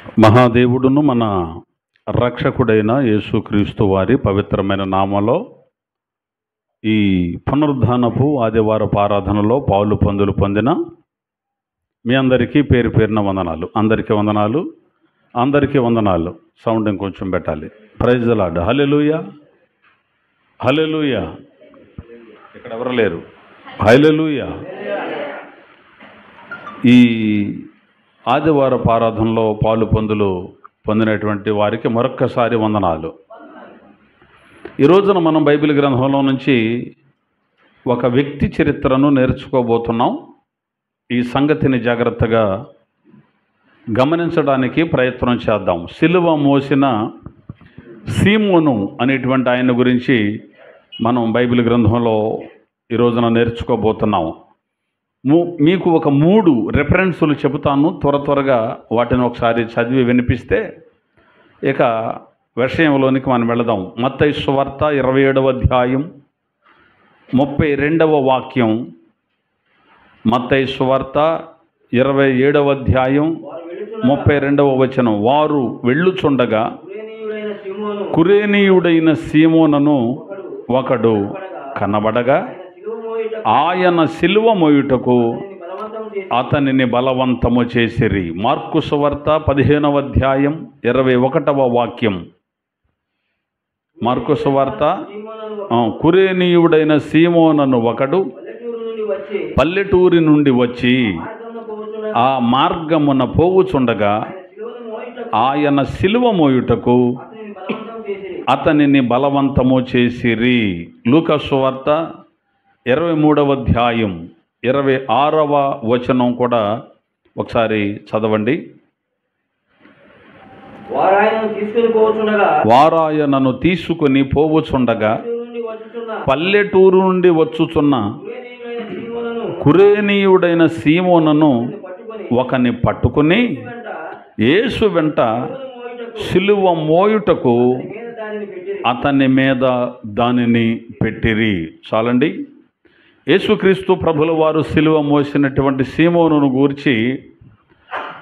మహాదేవుడును మన రక్షకుడైన యేసుక్రీస్తు వారి పవిత్రమైన నామలో ఈ పునరుద్ధానపు ఆదివారపు ఆరాధనలో పాలు పొందులు పొందిన మీ అందరికీ పేరు పేరున వందనాలు. అందరికీ వందనాలు. సౌండ్ ఇంకొంచెం పెట్టాలి. Praise the lord. హల్లెలూయా, హల్లెలూయా. ఇక్కడ ఎవరు లేరు. హల్లెలూయా. ఈ ఆదివారపు ఆరాధనలో పాలు పొందులు పొందినటువంటి వారికి మరొక్కసారి వందనాలు. ఈ రోజున మనం బైబిల్ గ్రంథంలో నుంచి ఒక వ్యక్తి చరిత్రను నేర్చుకోబోతున్నాం. ఈ సంగతిని జాగ్రత్తగా గమనించడానికి ప్రయత్నం చేద్దాం. సిలువ మోసిన సీమోను అనేటువంటి ఆయన గురించి మనం బైబిల్ గ్రంథంలో ఈ రోజున నేర్చుకోబోతున్నాం. మీకు ఒక 3 రెఫరెన్సులు చెబుతాను. త్వరగా వాటిని ఒకసారి చదివి వినిపిస్తే ఇక విషయంలోనికి మనం వెళదాం. మత్తయి సువార్త 27వ అధ్యాయం 32వ వాక్యం. మత్తయి సువార్త 27వ అధ్యాయం 32వ వచనం. వారు వెళ్ళుచుండగా కురేనీయుడైన సీమోనను ఒకడు కనబడగా ఆయన సిలువ మోయుటకు అతనిని బలవంతము చేసిరి. మార్కు సువార్త 15వ అధ్యాయం 21వ వాక్యం. మార్కు సువార్త కురేనీయుడైన సీమోనను ఒకడు పల్లెటూరి నుండి వచ్చి ఆ మార్గమున పోవుచుండగా ఆయన సిలువ మోయుటకు అతనిని బలవంతము చేసిరి. లూకా సువార్త 23వ అధ్యాయం 26వ వచనం కూడా ఒకసారి చదవండి. వారాయనను తీసుకుని పోవుచుండగా పల్లెటూరు నుండి వచ్చుచున్న కురేనీయుడైన సీమోనను ఒకని పట్టుకుని యేసు వెంట సిలువ మోయుటకు అతని మీద దానిని పెట్టిరి. చాలండి. యేసుక్రీస్తు ప్రభుల వారు సిలువ మోసినటువంటి సీమోనును గూర్చి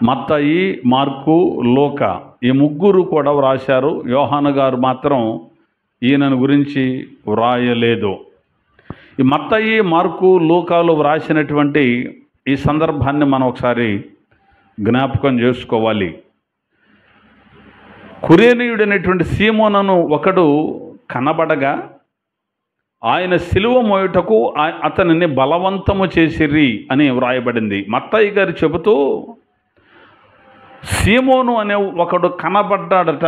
మత్తయి, మార్కు, లూకా ఈ 3 కూడా వ్రాశారు. యోహాను గారు మాత్రం ఈయనను గురించి వ్రాయలేదు. ఈ మత్తయి, మార్కు, లూకాలు వ్రాసినటువంటి ఈ సందర్భాన్ని మనం ఒకసారి జ్ఞాపకం చేసుకోవాలి. కురేనీయుడైనటువంటి సీమోనను ఒకడు కనబడగా ఆయన సిలువ మోయుటకు అతనిని బలవంతము చేసిరి అని వ్రాయబడింది. మత్తయి గారు చెబుతూ సీమోను అనే ఒకడు కనబడ్డాడట.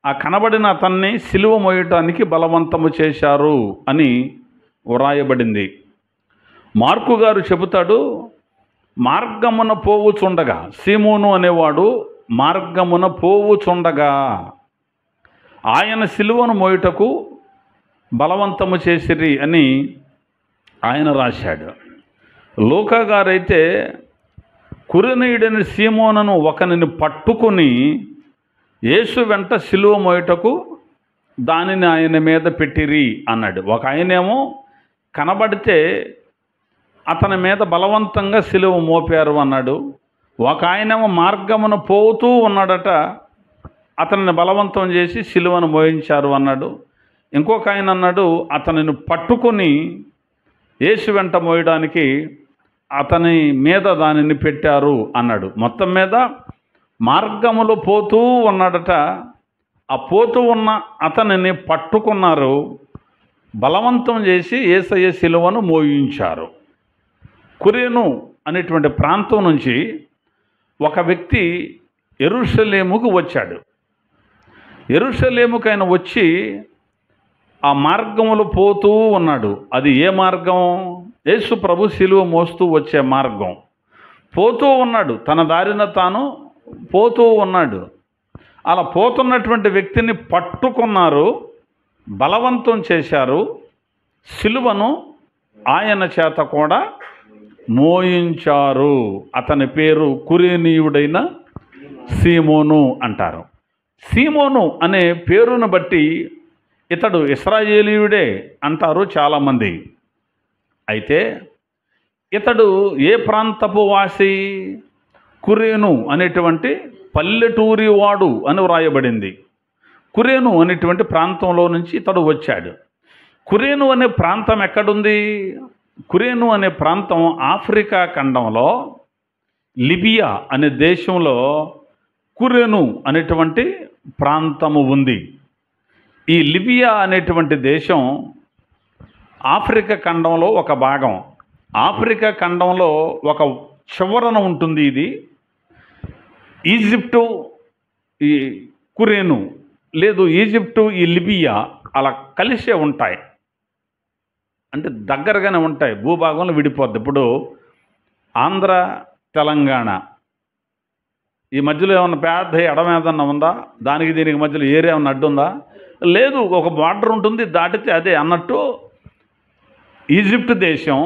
ఆ కనబడిన అతన్ని సిలువ మోయటానికి బలవంతము చేశారు అని వ్రాయబడింది. మార్కు గారు చెబుతాడు, మార్గమున పోవుచుండగా, సీమోను అనేవాడు మార్గమున పోవుచుండగా ఆయన సిలువను మోయుటకు బలవంతము చేసిరి అని ఆయన రాశాడు. లూకా గారైతే కురేనీయుడైన సీమోనును ఒకనిని పట్టుకుని యేసు వెంట సిలువ మోయుటకు దానిని ఆయన మీద పెట్టిరి అన్నాడు. ఒక ఆయనేమో కనబడితే అతని మీద బలవంతంగా సిలువ మోపారు అన్నాడు. ఒక ఆయనేమో మార్గమున పోతూ ఉన్నాడట, అతనిని బలవంతం చేసి సిలువను మోయించారు అన్నాడు. ఇంకొక ఆయన అన్నాడు, అతనిని పట్టుకొని యేసు వెంట మోయడానికి అతని మీద దానిని పెట్టారు అన్నాడు. మొత్తం మీద మార్గములో పోతూ ఉన్నాడట. ఆ పోతూ ఉన్న అతనిని పట్టుకున్నారు, బలవంతం చేసి యేసయ్య సిలువను మోయించారు. కురేను అనేటువంటి ప్రాంతం నుంచి ఒక వ్యక్తి యెరూషలేముకు వచ్చాడు. యెరూషలేముకు ఆయన వచ్చి ఆ మార్గములో పోతూ ఉన్నాడు. అది ఏ మార్గం? యేసు ప్రభు సిలువ మోస్తూ వచ్చే మార్గం. పోతూ ఉన్నాడు, తన దారిన తాను పోతూ ఉన్నాడు. అలా పోతున్నటువంటి వ్యక్తిని పట్టుకున్నారు, బలవంతం చేశారు, సిలువను ఆయన చేత కూడా మోయించారు. అతని పేరు కురేనీయుడైన సీమోను అంటారు. సీమోను అనే పేరును బట్టి ఇతడు ఇశ్రాయేలీయుడే అంటారు చాలామంది. అయితే ఇతడు ఏ ప్రాంతపు వాసి? కురేను అనేటువంటి పల్లెటూరి వాడు అని వ్రాయబడింది. కురేను అనేటువంటి ప్రాంతంలో నుంచి ఇతడు వచ్చాడు. కురేను అనే ప్రాంతం ఎక్కడుంది? కురేను అనే ప్రాంతం ఆఫ్రికా ఖండంలో లిబియా అనే దేశంలో కురేను అనేటువంటి ప్రాంతము ఉంది. ఈ లిబియా అనేటువంటి దేశం ఆఫ్రికా ఖండంలో ఒక భాగం. ఆఫ్రికా ఖండంలో ఒక చివరన ఉంటుంది ఇది. ఈజిప్టు ఈ కురేను లేదు, ఈజిప్టు ఈ లిబియా అలా కలిసే ఉంటాయి, అంటే దగ్గరగానే ఉంటాయి. భూభాగంలో విడిపోద్ది. ఇప్పుడు ఆంధ్ర తెలంగాణ ఈ మధ్యలో ఏమన్నా పెద్ద ఎడం ఏదన్నా ఉందా? దానికి దీనికి మధ్యలో ఏరియా ఏమన్నా అడ్డు ఉందా? లేదు, ఒక బార్డర్ ఉంటుంది, దాటితే అదే అన్నట్టు ఈజిప్ట్ దేశం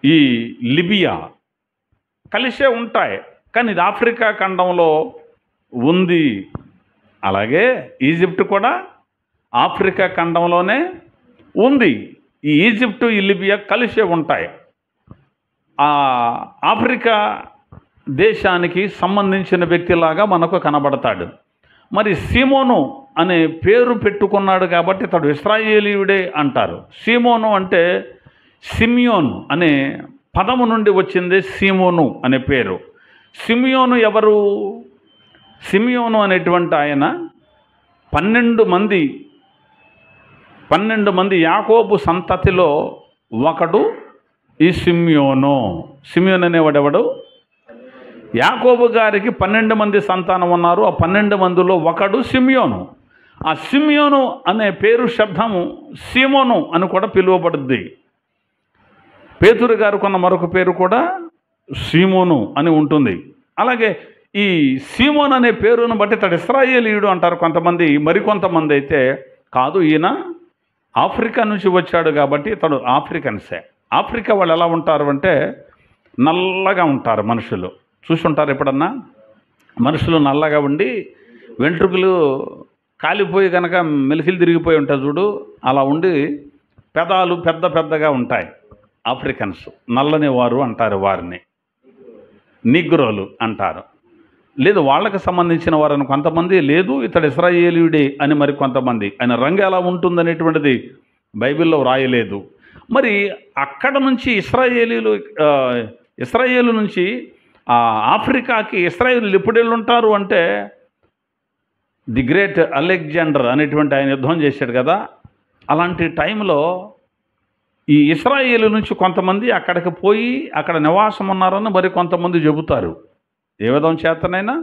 ఈ లిబియా కలిసే ఉంటాయి, కానీ ఇది ఆఫ్రికా ఖండంలో ఉంది. అలాగే ఈజిప్ట్ కూడా ఆఫ్రికా ఖండంలోనే ఉంది. ఈ ఈజిప్టు ఈ లిబియా కలిసే ఉంటాయి. ఆ ఆఫ్రికా దేశానికి సంబంధించిన వ్యక్తిలాగా మనకు కనబడతాడు. మరి సీమోను అనే పేరు పెట్టుకున్నాడు కాబట్టి ఇతడు ఇశ్రాయేలీయుడే అంటారు. సీమోను అంటే సిమియోన్ అనే పదము నుండి వచ్చింది సీమోను అనే పేరు. సిమియోను ఎవరు? సిమియోను అనేటువంటి ఆయన 12 మంది యాకోబు సంతతిలో ఒకడు ఈ సిమియోను. సిమియోను అనేవాడెవడు? యాకోబు గారికి 12 మంది సంతానం ఉన్నారు. ఆ 12 మందిలో ఒకడు సిమియోను. ఆ సిమియోను అనే పేరు శబ్దము సీమోను అని కూడా పిలువబడుద్ది. పేతురు గారు కొన్న మరొక పేరు కూడా సీమోను అని ఉంటుంది. అలాగే ఈ సీమోను అనే పేరును బట్టి ఇతడు ఇశ్రాయేలీయుడు అంటారు కొంతమంది. మరికొంతమంది అయితే కాదు, ఈయన ఆఫ్రికా నుంచి వచ్చాడు కాబట్టి ఇతడు ఆఫ్రికన్సే. ఆఫ్రికా వాళ్ళు ఎలా ఉంటారు అంటే నల్లగా ఉంటారు. మనుషులు చూసుంటారు ఎప్పుడన్నా? మనుషులు నల్లగా ఉండి వెంట్రుకలు కాలిపోయి కనుక మెలికలు తిరిగిపోయి ఉంటాయి చూడు, అలా ఉండి పెదాలు పెద్ద పెద్దగా ఉంటాయి. ఆఫ్రికన్స్ నల్లని వారు అంటారు, వారిని నిగ్రోలు అంటారు. లేదు, వాళ్ళకి సంబంధించిన వారని కొంతమంది, లేదు ఇతడు ఇశ్రాయేలీయుడే అని మరి కొంతమంది. ఆయన రంగు ఎలా ఉంటుందనేటువంటిది బైబిల్లో వ్రాయలేదు. మరి అక్కడ నుంచి ఇశ్రాయేలు నుంచి ఆఫ్రికాకి ఇశ్రాయేలు ఎప్పుడు వెళ్ళుంటారు అంటే ది గ్రేట్ అలెగ్జాండర్ అనేటువంటి ఆయన యుద్ధం చేశాడు కదా, అలాంటి టైంలో ఈ ఇశ్రాయేలు నుంచి కొంతమంది అక్కడికి పోయి అక్కడ నివాసం ఉన్నారని మరి కొంతమంది చెబుతారు. ఏ విధం చేతనైనా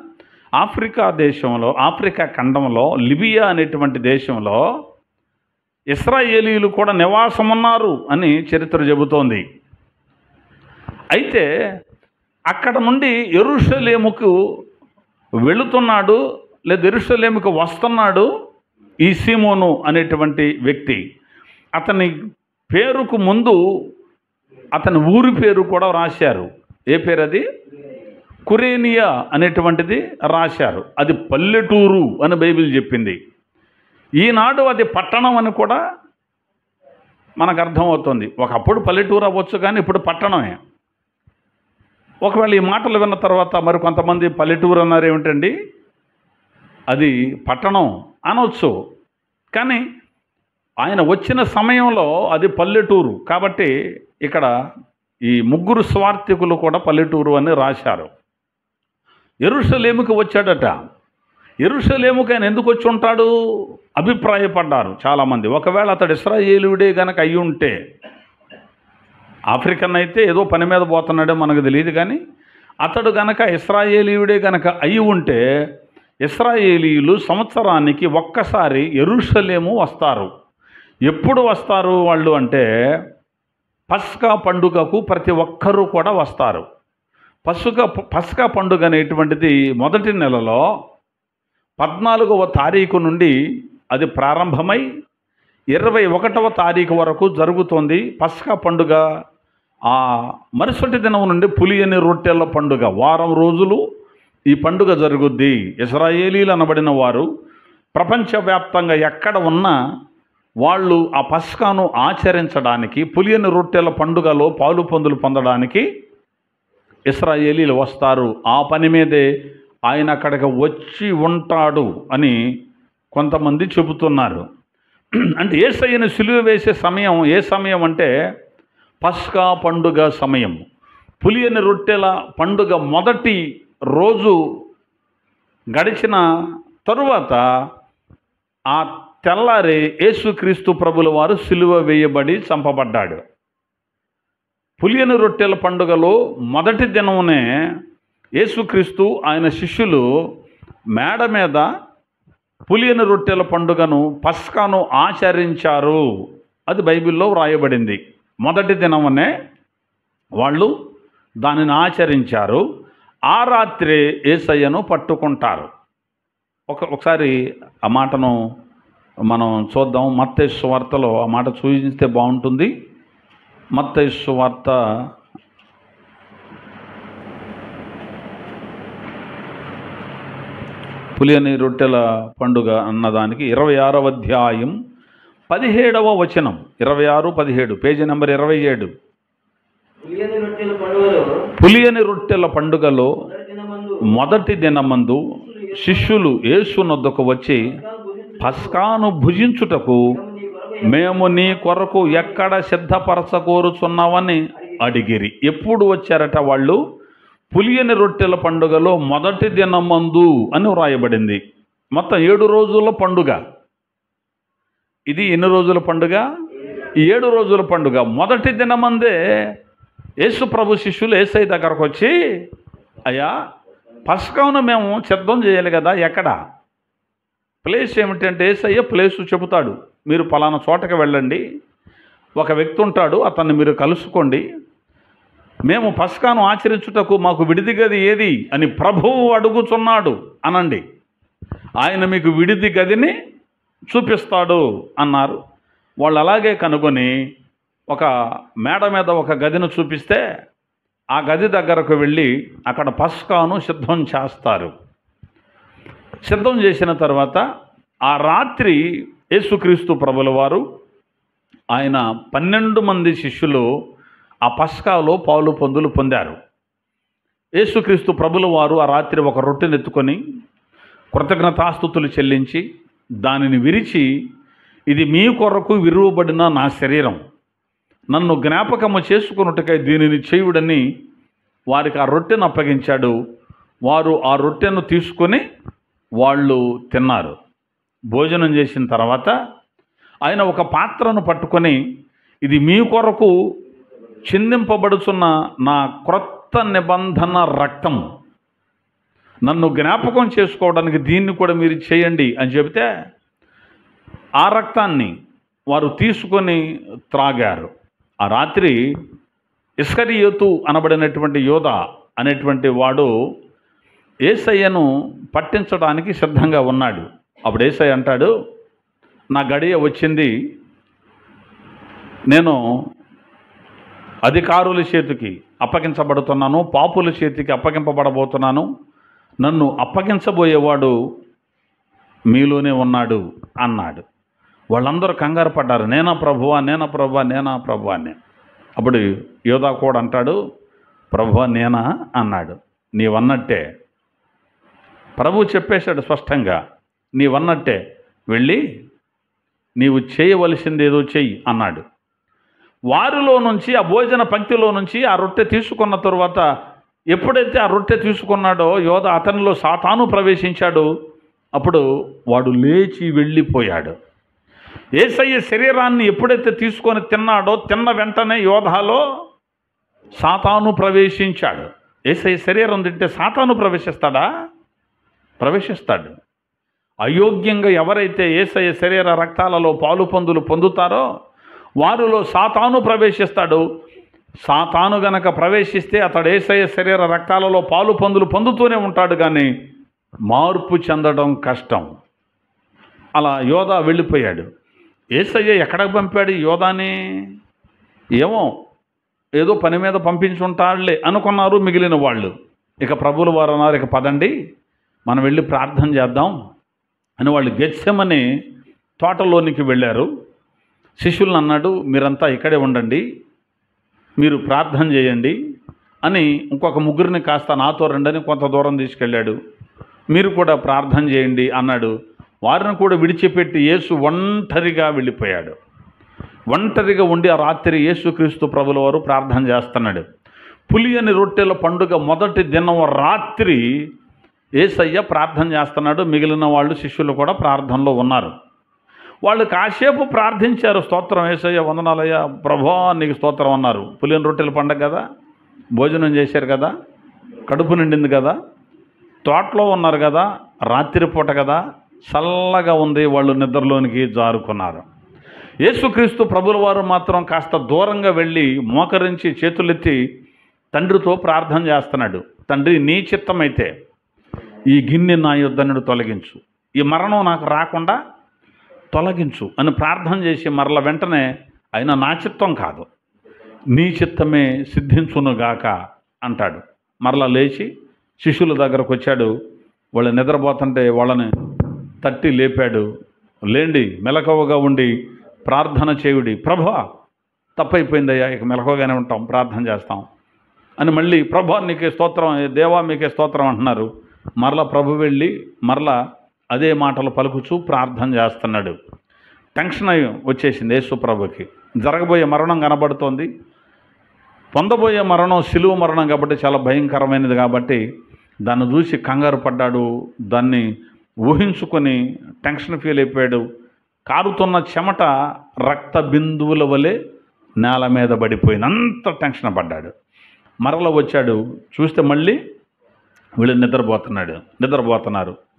ఆఫ్రికా దేశంలో, ఆఫ్రికా ఖండంలో లిబియా అనేటువంటి దేశంలో ఇశ్రాయేలీలు కూడా నివాసం ఉన్నారు అని చరిత్ర చెబుతోంది. అయితే అక్కడ నుండి యెరూషలేముకు వెళుతున్నాడు, లేదా యెరూషలేముకు వస్తున్నాడు ఈ సీమోను అనేటువంటి వ్యక్తి. అతని పేరుకు ముందు అతని ఊరి పేరు కూడా రాశారు. ఏ పేరు అది? కురేనియా అనేటువంటిది రాశారు. అది పల్లెటూరు అని బైబిల్ చెప్పింది. ఈనాడు అది పట్టణం అని కూడా మనకు అర్థమవుతుంది. ఒకప్పుడు పల్లెటూరు అవ్వచ్చు, కానీ ఇప్పుడు పట్టణమే. ఒకవేళ ఈ మాటలు విన్న తర్వాత మరి కొంతమంది పల్లెటూరు అన్నారు ఏమిటండి, అది పట్టణం అనవచ్చు. కానీ ఆయన వచ్చిన సమయంలో అది పల్లెటూరు కాబట్టి ఇక్కడ ఈ ముగ్గురు స్వార్థికులు కూడా పల్లెటూరు అని రాశారు. యెరూషలేముకు వచ్చాడట. యెరూషలేముకు ఆయన ఎందుకు వచ్చి ఉంటాడు అభిప్రాయపడ్డారు చాలామంది. ఒకవేళ అతడు ఇశ్రాయేలీయుడే గనక అయ్యి ఉంటే, ఆఫ్రికన్ అయితే ఏదో పని మీద పోతున్నాడో మనకు తెలియదు, కానీ అతడు గనక ఇశ్రాయేలీయుడే గనక అయి ఉంటే ఇశ్రాయేలీయులు సంవత్సరానికి ఒక్కసారి యెరూషలేము వస్తారు. ఎప్పుడు వస్తారు వాళ్ళు అంటే పస్కా పండుగకు ప్రతి ఒక్కరూ కూడా వస్తారు. పస్కా పండుగ అనేటువంటిది మొదటి నెలలో 14వ తారీఖు నుండి అది ప్రారంభమై 21వ తారీఖు వరకు జరుగుతుంది. పస్కా పండుగ ఆ మరుసటి దినం నుండి పులియని రొట్టెల పండుగ, వారం రోజులు ఈ పండుగ జరుగుద్ది. ఇశ్రాయేలీలు అనబడిన వారు ప్రపంచవ్యాప్తంగా ఎక్కడ ఉన్నా వాళ్ళు ఆ పస్కాను ఆచరించడానికి, పులియని రొట్టెల పండుగలో పాలు పొందులు పొందడానికి ఇశ్రాయేలీలు వస్తారు. ఆ పని మీదే ఆయన అక్కడికి వచ్చి ఉంటాడు అని కొంతమంది చెబుతున్నారు. అంటే యేసయ్యను సిలువ వేసే సమయం ఏ సమయం అంటే పస్కా పండుగ సమయం. పులియని రొట్టెల పండుగ మొదటి రోజు గడిచిన తరువాత ఆ తెల్లారి యేసుక్రీస్తు ప్రభుల వారు సిలువ వేయబడి చంపబడ్డాడు. పులియని రొట్టెల పండుగలో మొదటి దినమునే యేసుక్రీస్తు ఆయన శిష్యులు మేడ మీద పులియని రొట్టెల పండుగను పస్కాను ఆచరించారు. అది బైబిల్లో వ్రాయబడింది. మొదటి దినమునే వాళ్ళు దానిని ఆచరించారు. ఆ రాత్రి యేసయ్యను పట్టుకుంటారు. ఒకసారి ఆ మాటను మనం చూద్దాం. మత్తయి సువార్తలో ఆ మాట చూపిస్తే బాగుంటుంది. మత్తయి సువార్త 'పులియని రొట్టెల పండుగ' అన్నదానికి 26వ అధ్యాయం 17వ వచనం. 26-17 పేజీ నెంబర్ 27. పులియని రొట్టెల పండుగలో మొదటి దినమందు శిష్యులు యేసునొద్దకు వచ్చి, పస్కాను భుజించుటకు మేము నీ కొరకు ఎక్కడ సిద్ధపరచకోరుచున్నావని అడిగిరి. ఎప్పుడు వచ్చారట వాళ్ళు? పులియని రొట్టెల పండుగలో మొదటి దినమందు అని వ్రాయబడింది. మొత్తం 7 రోజుల పండుగ. ఇది ఎన్ని రోజుల పండుగ? 7 రోజుల పండుగ. మొదటి దినమందే యేసు ప్రభు శిష్యులు యేసయ్య దగ్గరకు వచ్చి, అయ్యా పస్కాను మేము సిద్ధం చేయాలి కదా, ఎక్కడ ప్లేస్ ఏమిటంటే యేసయ్య ప్లేసు చెబుతాడు. మీరు పలానా చోటకి వెళ్ళండి, ఒక వ్యక్తి ఉంటాడు, అతన్ని మీరు కలుసుకోండి, మేము పస్కాను ఆచరించుటకు మాకు విడిది గది ఏది అని ప్రభువు అడుగుచున్నాడు అనండి, ఆయన మీకు విడిది గదిని చూపిస్తాడు అన్నారు. వాళ్ళు అలాగే కనుగొని ఒక మేడ మీద ఒక గదిని చూపిస్తే ఆ గది దగ్గరకు వెళ్ళి అక్కడ పస్కాను సిద్ధం చేస్తారు. సిద్ధం చేసిన తర్వాత ఆ రాత్రి యేసుక్రీస్తు ప్రభుల వారు ఆయన 12 మంది శిష్యులు ఆ పస్కాలో పాలు పొందులు పొందారు. యేసుక్రీస్తు ప్రభుల వారు ఆ రాత్రి ఒక రొట్టెను ఎత్తుకొని కృతజ్ఞతాస్తుతులు చెల్లించి దానిని విరిచి, ఇది మీ కొరకు విరువబడిన నా శరీరం, నన్ను జ్ఞాపకము చేసుకున్నట్టుకై దీనిని చేయుడని వారికి ఆ రొట్టెను అప్పగించాడు. వారు ఆ రొట్టెను తీసుకొని వాళ్ళు తిన్నారు. భోజనం చేసిన తర్వాత ఆయన ఒక పాత్రను పట్టుకొని, ఇది మీ కొరకు చిందింపబడుచున్న నా క్రొత్త నిబంధన రక్తం, నన్ను జ్ఞాపకం చేసుకోవడానికి దీన్ని కూడా మీరు చేయండి అని చెబితే ఆ రక్తాన్ని వారు తీసుకొని త్రాగారు. ఆ రాత్రి ఇస్కరియోతు అనబడినటువంటి యోధా అనేటువంటి వాడు యేసయ్యను పట్టించడానికి సిద్ధంగా ఉన్నాడు. అప్పుడు యేసయ్య అంటాడు, నా గడియ వచ్చింది, నేను అధికారుల చేతికి అప్పగించబడుతున్నాను, పాపుల చేతికి అప్పగింపబడబోతున్నాను, నన్ను అప్పగించబోయేవాడు మీలోనే ఉన్నాడు అన్నాడు. వాళ్ళందరూ కంగారు పడ్డారు, నేనా ప్రభువా, నేనా ప్రభువా, నేనా ప్రభువా అని. అప్పుడు యోధా కూడా అంటాడు, ప్రభువా నేనా అన్నాడు. నీవన్నట్టే, ప్రభు చెప్పేశాడు స్పష్టంగా, నీవన్నట్టే, వెళ్ళి నీవు చేయవలసింది ఏదో చెయ్యి అన్నాడు. వారిలో నుంచి ఆ భోజన పంక్తిలో నుంచి ఆ రొట్టె తీసుకున్న తరువాత ఎప్పుడైతే ఆ రొట్టె తీసుకున్నాడో యోధ అతనిలో సాతాను ప్రవేశించాడు. అప్పుడు వాడు లేచి వెళ్ళిపోయాడు. యేసయ్య శరీరాన్ని ఎప్పుడైతే తీసుకొని తిన్నాడో తిన్న వెంటనే యోధాలో సాతాను ప్రవేశించాడు. యేసయ్య శరీరం తింటే సాతాను ప్రవేశిస్తాడా? ప్రవేశిస్తాడు. అయోగ్యంగా ఎవరైతే యేసయ్య శరీర రక్తాలలో పాలు పొందులు పొందుతారో వారిలో సాతాను ప్రవేశిస్తాడు. సాతాను గనక ప్రవేశిస్తే అతడు యేసయ్య శరీర రక్తాలలో పాలు పొందులు పొందుతూనే ఉంటాడు, కానీ మార్పు చెందడం కష్టం. అలా యోధా వెళ్ళిపోయాడు. యేసయ్య ఎక్కడికి పంపాడు యోధాని? ఏమో ఏదో పని మీద పంపించుంటాడులే అనుకున్నారు మిగిలిన వాళ్ళు. ఇక ప్రభువుల వారు అన్నారు, ఇక పదండి మనం వెళ్ళి ప్రార్థన చేద్దాం అని వాళ్ళు గెత్సెమని తోటలోనికి వెళ్ళారు. శిష్యులను అన్నాడు, మీరంతా ఇక్కడే ఉండండి, మీరు ప్రార్థన చేయండి అని ఇంకొక ముగ్గురిని కాస్త నాతో రండని కొంత దూరం తీసుకెళ్ళాడు. మీరు కూడా ప్రార్థన చేయండి అన్నాడు. వారిని కూడా విడిచిపెట్టి యేసు ఒంటరిగా వెళ్ళిపోయాడు. ఒంటరిగా ఉండి ఆ రాత్రి యేసుక్రీస్తు ప్రభుల వారు ప్రార్థన చేస్తున్నాడు. పులియని రొట్టెల పండుగ మొదటి దినం రాత్రి యేసయ్య ప్రార్థన చేస్తున్నాడు. మిగిలిన వాళ్ళు శిష్యులు కూడా ప్రార్థనలో ఉన్నారు. వాళ్ళు కాసేపు ప్రార్థించారు. స్తోత్రం యేసయ్య, వందనాలయ్య, ప్రభువా నీకు స్తోత్రం అన్నారు. పులియని రొట్టెల పండుగ కదా, భోజనం చేశారు కదా, కడుపు నిండింది కదా, తోటలో ఉన్నారు కదా, రాత్రిపూట కదా, చల్లగా ఉంది. వాళ్ళు నిద్రలోనికి జారుకున్నారు. యేసుక్రీస్తు ప్రభుల వారు మాత్రం కాస్త దూరంగా వెళ్ళి మోకరించి చేతులెత్తి తండ్రితో ప్రార్థన చేస్తున్నాడు. తండ్రి, నీ చిత్తమైతే ఈ గిన్నె నా యొద్ద నుండి తొలగించు, ఈ మరణం నాకు రాకుండా తొలగించు అని ప్రార్థన చేసి మరల వెంటనే అయినా నా చిత్తం కాదు, నీ చిత్తమే సిద్ధించునుగాక అంటాడు. మరలా లేచి శిష్యుల దగ్గరకు వచ్చాడు. వాళ్ళు నిద్రపోతుంటే వాళ్ళని తట్టి లేపాడు. లేండి, మెలకువగా ఉండి ప్రార్థన చేయుడి. ప్రభువా తప్పైపోయిందయ్యా, ఇక మెలకువగానే ఉంటాం, ప్రార్థన చేస్తాం అని మళ్ళీ ప్రభువా నీకే స్తోత్రం, దేవా మీకే స్తోత్రం అంటున్నారు. మరలా ప్రభు వెళ్ళి మరలా అదే మాటలు పలుకుచూ ప్రార్థన చేస్తున్నాడు. టెన్షన్ అయి వచ్చేసింది యేసు ప్రభుకి. జరగబోయే మరణం కనబడుతోంది. పొందబోయే మరణం సిలువ మరణం కాబట్టి చాలా భయంకరమైనది కాబట్టి దాన్ని చూసి కంగారు పడ్డాడు. దాన్ని ఊహించుకొని టెన్షన్ ఫీల్ అయిపోయాడు. కారుతున్న చెమట రక్త బిందువుల వలె నేల మీద పడిపోయింది. అంత టెన్షన్ పడ్డాడు. మరల వచ్చాడు, చూస్తే మళ్ళీ వీళ్ళు నిద్రపోతున్నారు.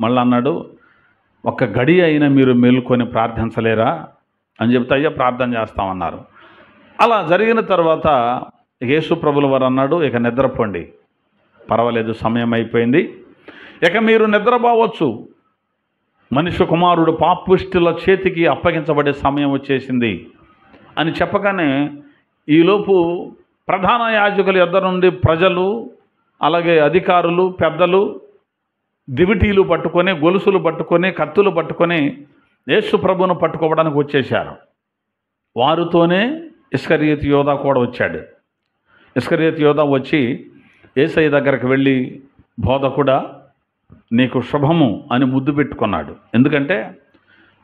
మళ్ళీ అన్నాడు, ఒక్క గడి అయినా మీరు మేలుకొని ప్రార్థించలేరా అని చెప్తే అయ్యా ప్రార్థన చేస్తామన్నారు. అలా జరిగిన తర్వాత యేసు ప్రభుల వారు అన్నాడు, ఇక నిద్రపోండి, పర్వాలేదు, సమయం అయిపోయింది, ఇక మీరు నిద్రపోవచ్చు, మనిషి కుమారుడు పాపిష్టుల చేతికి అప్పగించబడే సమయం వచ్చేసింది అని చెప్పగానే ఈలోపు ప్రధాన యాజకుల యొద్ద నుండి ప్రజలు, అలాగే అధికారులు, పెద్దలు దివిటీలు పట్టుకొని, గొలుసులు పట్టుకొని, కత్తులు పట్టుకొని యేసు ప్రభువును పట్టుకోవడానికి వచ్చేశారు. వారితోనే ఇస్కరియోతు యోధా కూడా వచ్చాడు. ఇస్కరియోతు యోధా వచ్చి యేసయ్య దగ్గరికి వెళ్ళి, బోధకుడా నీకు శుభము అని ముద్దు పెట్టుకున్నాడు. ఎందుకంటే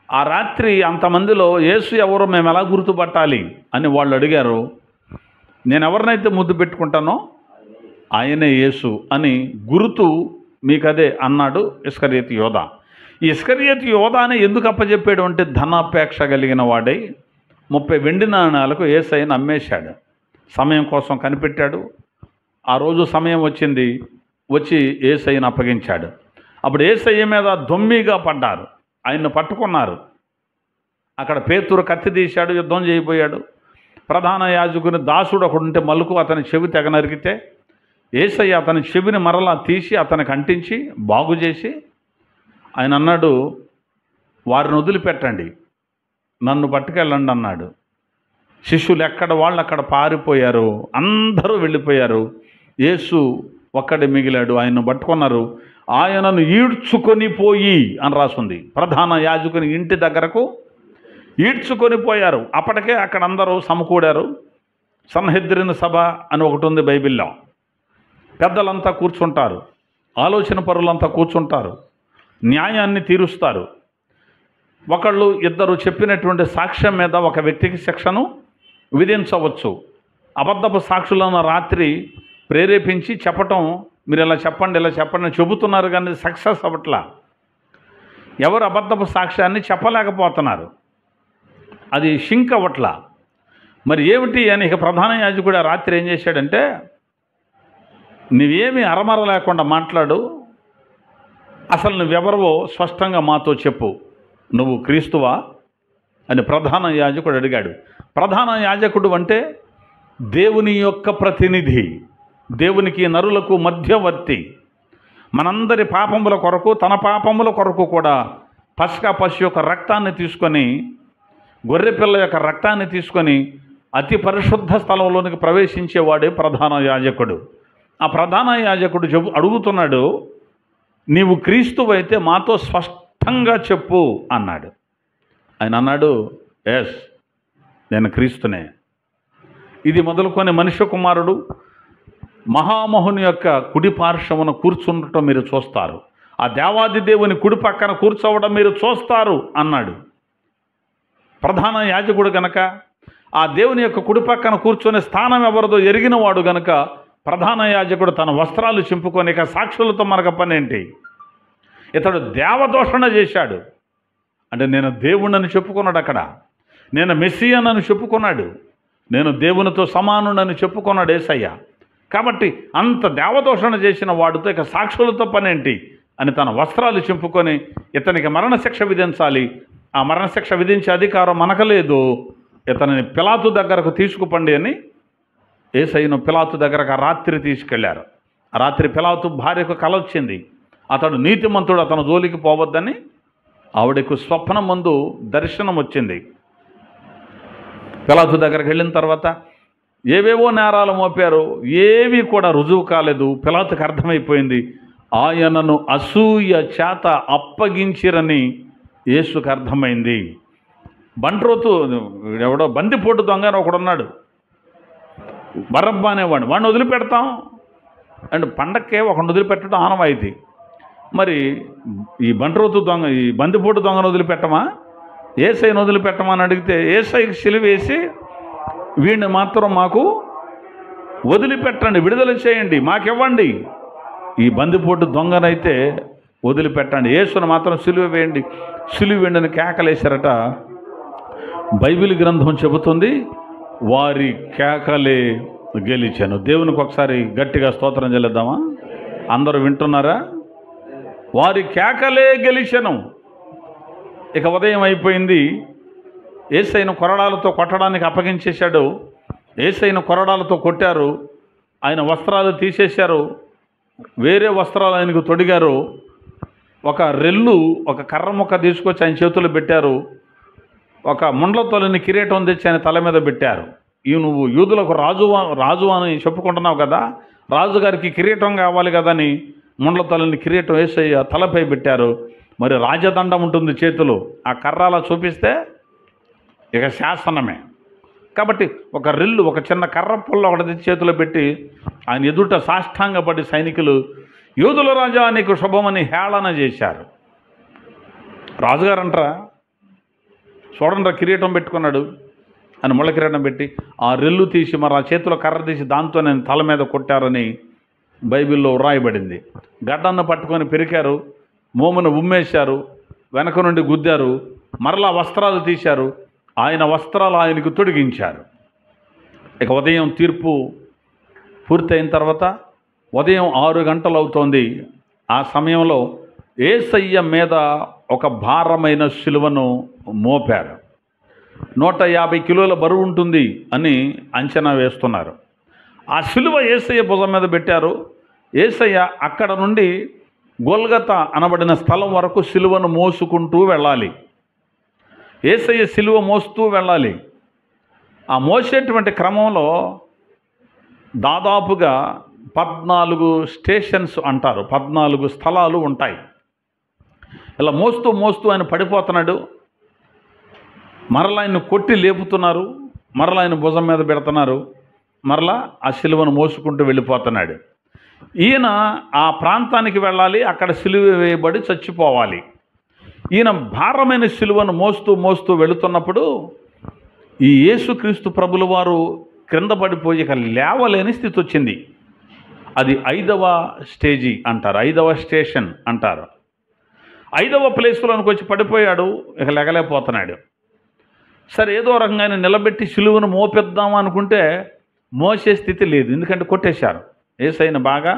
ఆ రాత్రి అంతమందిలో యేసు ఎవరో మేము ఎలా గుర్తుపట్టాలి అని వాళ్ళు అడిగారు. నేను ఎవరినైతే ముద్దు పెట్టుకుంటానో ఆయనే యేసు అని గుర్తు మీకదే అన్నాడు ఇస్కరియోతు యోధా. ఈ ఇస్కరియోతు యోధాని ఎందుకు అప్పచెప్పాడు అంటే ధనాపేక్ష కలిగిన వాడై 30 వెండి నాణాలకు యేసయ్యను అమ్మేశాడు. సమయం కోసం కనిపెట్టాడు. ఆ రోజు సమయం వచ్చింది, వచ్చి యేసయ్యను అప్పగించాడు. అప్పుడు యేసయ్య మీద దొమ్మిగా పడ్డారు, ఆయన్ను పట్టుకున్నారు. అక్కడ పేతురు కత్తి తీశాడు, యుద్ధం చేయబోయాడు. ప్రధాన యాజకుని దాసుడు ఒకడు ఉంటే మలుకు అతని చెవి తెగ నరికితే యేసయ్య అతని చెవిని మరలా తీసి అతనికి అంటించి బాగు చేసి ఆయన అన్నాడు, వారిని వదిలిపెట్టండి, నన్ను పట్టుకెళ్ళండి అన్నాడు. శిష్యులు ఎక్కడ వాళ్ళు అక్కడ పారిపోయారు, అందరూ వెళ్ళిపోయారు. యేసు ఒక్కడే మిగిలాడు. ఆయన్ను పట్టుకున్నారు. ఆయనను ఈడ్చుకొని పోయి అని రాసుంది. ప్రధాన యాజకుని ఇంటి దగ్గరకు ఈడ్చుకొని పోయారు. అప్పటికే అక్కడ అందరూ సమకూడారు. సన్హెద్రిన్ సభ అని ఒకటి ఉంది బైబిల్లో. పెద్దలంతా కూర్చుంటారు, ఆలోచన పరులంతా కూర్చుంటారు, న్యాయాన్ని తీరుస్తారు. ఒకళ్ళు ఇద్దరు చెప్పినటువంటి సాక్ష్యం మీద ఒక వ్యక్తికి శిక్షను విధించవచ్చు. అబద్ధపు సాక్షులను రాత్రి ప్రేరేపించి చెప్పటం, మీరు ఇలా చెప్పండి ఇలా చెప్పండి అని చెబుతున్నారు, కానీ సక్సెస్ అవ్వట్లా. ఎవరు అబద్ధపు సాక్ష్యాన్ని చెప్పలేకపోతున్నారు, అది షింక్ అవ్వట్లా. మరి ఏమిటి అని ఇక ప్రధాన యాజకుడు రాత్రి ఏం చేశాడంటే, నువ్వేమీ అరమర లేకుండా మాట్లాడు, అసలు నువ్వెవరవో స్పష్టంగా మాతో చెప్పు, నువ్వు క్రీస్తువా అని ప్రధాన యాజకుడు అడిగాడు. ప్రధాన యాజకుడు అంటే దేవుని యొక్క ప్రతినిధి, దేవునికి నరులకు మధ్యవర్తి. మనందరి పాపముల కొరకు, తన పాపముల కొరకు కూడా పస్కా పశు యొక్క రక్తాన్ని తీసుకొని, గొర్రెపిల్ల యొక్క రక్తాన్ని తీసుకొని అతి పరిశుద్ధ స్థలంలోనికి ప్రవేశించేవాడే ప్రధాన యాజకుడు. ఆ ప్రధాన యాజకుడు అడుగుతున్నాడు, నీవు క్రీస్తువైతే మాతో స్పష్టంగా చెప్పు అన్నాడు. ఆయన అన్నాడు, ఎస్ నేను క్రీస్తునే. ఇది మొదలుకొని మనుష్య కుమారుడు మహామహుని యొక్క కుడి పార్శ్వమున కూర్చుండటం మీరు చూస్తారు. ఆ దేవాది దేవుని కుడి పక్కన కూర్చోవడం మీరు చూస్తారు అన్నాడు. ప్రధాన యాజకుడు గనక ఆ దేవుని యొక్క కుడి పక్కన కూర్చొని స్థానం ఎవరిదో ఎరిగినవాడు గనక ప్రధాన యాజకుడు తన వస్త్రాలు చింపుకొని, ఇక సాక్షులతో మనకు పని ఏంటి? ఇతడు దేవదూషణ చేశాడు. అంటే నేను దేవుణ్ణని చెప్పుకున్నాడు, అక్కడ నేను మెస్సియానని చెప్పుకున్నాడు, నేను దేవునితో సమానుడని చెప్పుకున్నాడు యేసయ్య. కాబట్టి అంత దేవదూషణ చేసిన వాడితో ఇక సాక్షులతో పనేంటి అని తన వస్త్రాలు చింపుకొని ఇతనికి మరణశిక్ష విధించాలి. ఆ మరణశిక్ష విధించే అధికారం మనకు లేదు. ఇతనిని పిలాతు దగ్గరకు తీసుకుపండి అని యేసయ్యను పిలాతు దగ్గరకు రాత్రి తీసుకెళ్లారు. ఆ రాత్రి పిలాతు భార్యకు కల వచ్చింది. అతడు నీతిమంతుడు, అతను జోలికి పోవద్దని. ఆవిడకు స్వప్నం ముందు దర్శనం వచ్చింది. పిలాతు దగ్గరికి వెళ్ళిన తర్వాత ఏవేవో నేరాలు మోపారు, ఏవి కూడా రుజువు కాలేదు. పిలాతుకు అర్థమైపోయింది, ఆయనను అసూయ చేత అప్పగించిరని యేసుకు అర్థమైంది. బంట్రోతు ఎవడో బందిపోటు దొంగ అని ఒకడున్నాడు, బరబ్బా అనేవాడు, వాడిని వదిలిపెడతాం అండ్ పండక్కే ఒకడిని వదిలిపెట్టడం ఆనవాయితీ. మరి ఈ బంట్రోతు దొంగ, ఈ బందిపోటు దొంగను వదిలిపెట్టమా, యేసయ్యను వదిలిపెట్టమా అని అడిగితే యేసయ్యకి సిలువేసి వీడిని మాత్రం మాకు వదిలిపెట్టండి, విడుదల చేయండి, మాకివ్వండి, ఈ బందిపోటు దొంగనైతే వదిలిపెట్టండి, యేసును మాత్రం సిలువ వేయండి, సిలువ వేయండి అని కేకలేశారట. బైబిల్ గ్రంథం చెబుతుంది, వారి కేకలే గెలిచాను. దేవునికి ఒకసారి గట్టిగా స్తోత్రం చెల్లిద్దామా? అందరూ వింటున్నారా? వారి కేకలే గెలిచాను. ఇక ఉదయం అయిపోయింది. యేసయ్యను కొరడాలతో కొట్టడానికి అప్పగించేశాడు. యేసయ్యను కొరడాలతో కొట్టారు. ఆయన వస్త్రాలు తీసేశారు, వేరే వస్త్రాలు ఆయనకు తొడిగారు. ఒక రెల్లు, ఒక కర్ర ముక్క తీసుకొచ్చి ఆయన చేతులు పెట్టారు. ఒక ముండ్లతోలని కిరీటం తెచ్చి ఆయన తల మీద పెట్టారు. ఇవి నువ్వు యూదులకు రాజు అని చెప్పుకుంటున్నావు కదా, రాజుగారికి కిరీటం కావాలి కదా అని ముండ్లతోలని కిరీటం యేసయ్య తలపై పెట్టారు. మరి రాజదండం ఉంటుంది చేతులు, ఆ కర్రాల చూపిస్తే ఇక శాసనమే. కాబట్టి ఒక రెల్లు, ఒక చిన్న కర్ర పుల్ల ఒకటి తెచ్చి చేతిలో పెట్టి ఆయన ఎదుట సాష్టాంగపడి సైనికులు యూదుల రాజా నీకు శుభమని హేళన చేశారు. రాజుగారు అంటారా, చూడండి కిరీటం పెట్టుకున్నాడు అని ముళ్ళ కిరీటం పెట్టి ఆ రెల్లు తీసి మరి ఆ చేతిలో కర్ర తీసి దాంతో నేను తల మీద కొట్టారని బైబిల్లో వ్రాయబడింది. గడ్డನ್ನು పట్టుకొని పెరికారు, మోమును ఉమ్మేశారు, వెనక నుండి గుద్దారు, మరలా వస్త్రాలు తీశారు, ఆయన వస్త్రాలు ఆయనకు తొడిగించారు. ఇక ఉదయం తీర్పు పూర్తయిన తర్వాత ఉదయం 6 గంటలు అవుతోంది. ఆ సమయంలో యేసయ్య మీద ఒక భారమైన శిలువను మోపారు. 150 కిలోల బరువు ఉంటుంది అని అంచనా వేస్తున్నారు. ఆ శిలువ యేసయ్య భుజం మీద పెట్టారు. యేసయ్య అక్కడ నుండి గొల్గతా అనబడిన స్థలం వరకు శిలువను మోసుకుంటూ వెళ్ళాలి. యేసయ్య శిలువ మోస్తూ వెళ్ళాలి. ఆ మోసేటువంటి క్రమంలో దాదాపుగా 14 స్టేషన్స్ అంటారు, 14 స్థలాలు ఉంటాయి. ఇలా మోస్తూ మోస్తూ ఆయన పడిపోతున్నాడు. మరలా ఆయన కొట్టి లేపుతున్నారు, మరలా ఆయన భుజం మీద పెడుతున్నారు, మరలా ఆ శిలువను మోసుకుంటూ వెళ్ళిపోతున్నాడు. ఈయన ఆ ప్రాంతానికి వెళ్ళాలి, అక్కడ శిలువ వేయబడి చచ్చిపోవాలి. ఈయన భారమైన శిలువను మోస్తూ మోస్తూ వెళుతున్నప్పుడు ఈ యేసుక్రీస్తు ప్రభుల వారు క్రింద పడిపోయి ఇక లేవలేని స్థితి వచ్చింది. అది 5వ స్టేజీ అంటారు, 5వ స్టేషన్ అంటారు. 5వ ప్లేస్లోనికి వచ్చి పడిపోయాడు, ఇక లెగలేకపోతున్నాడు. సరే ఏదో రకంగా ఆయన నిలబెట్టి శిలువను మోపిద్దాం అనుకుంటే మోసే స్థితి లేదు, ఎందుకంటే కొట్టేశారు. యేసయ్యను బాగా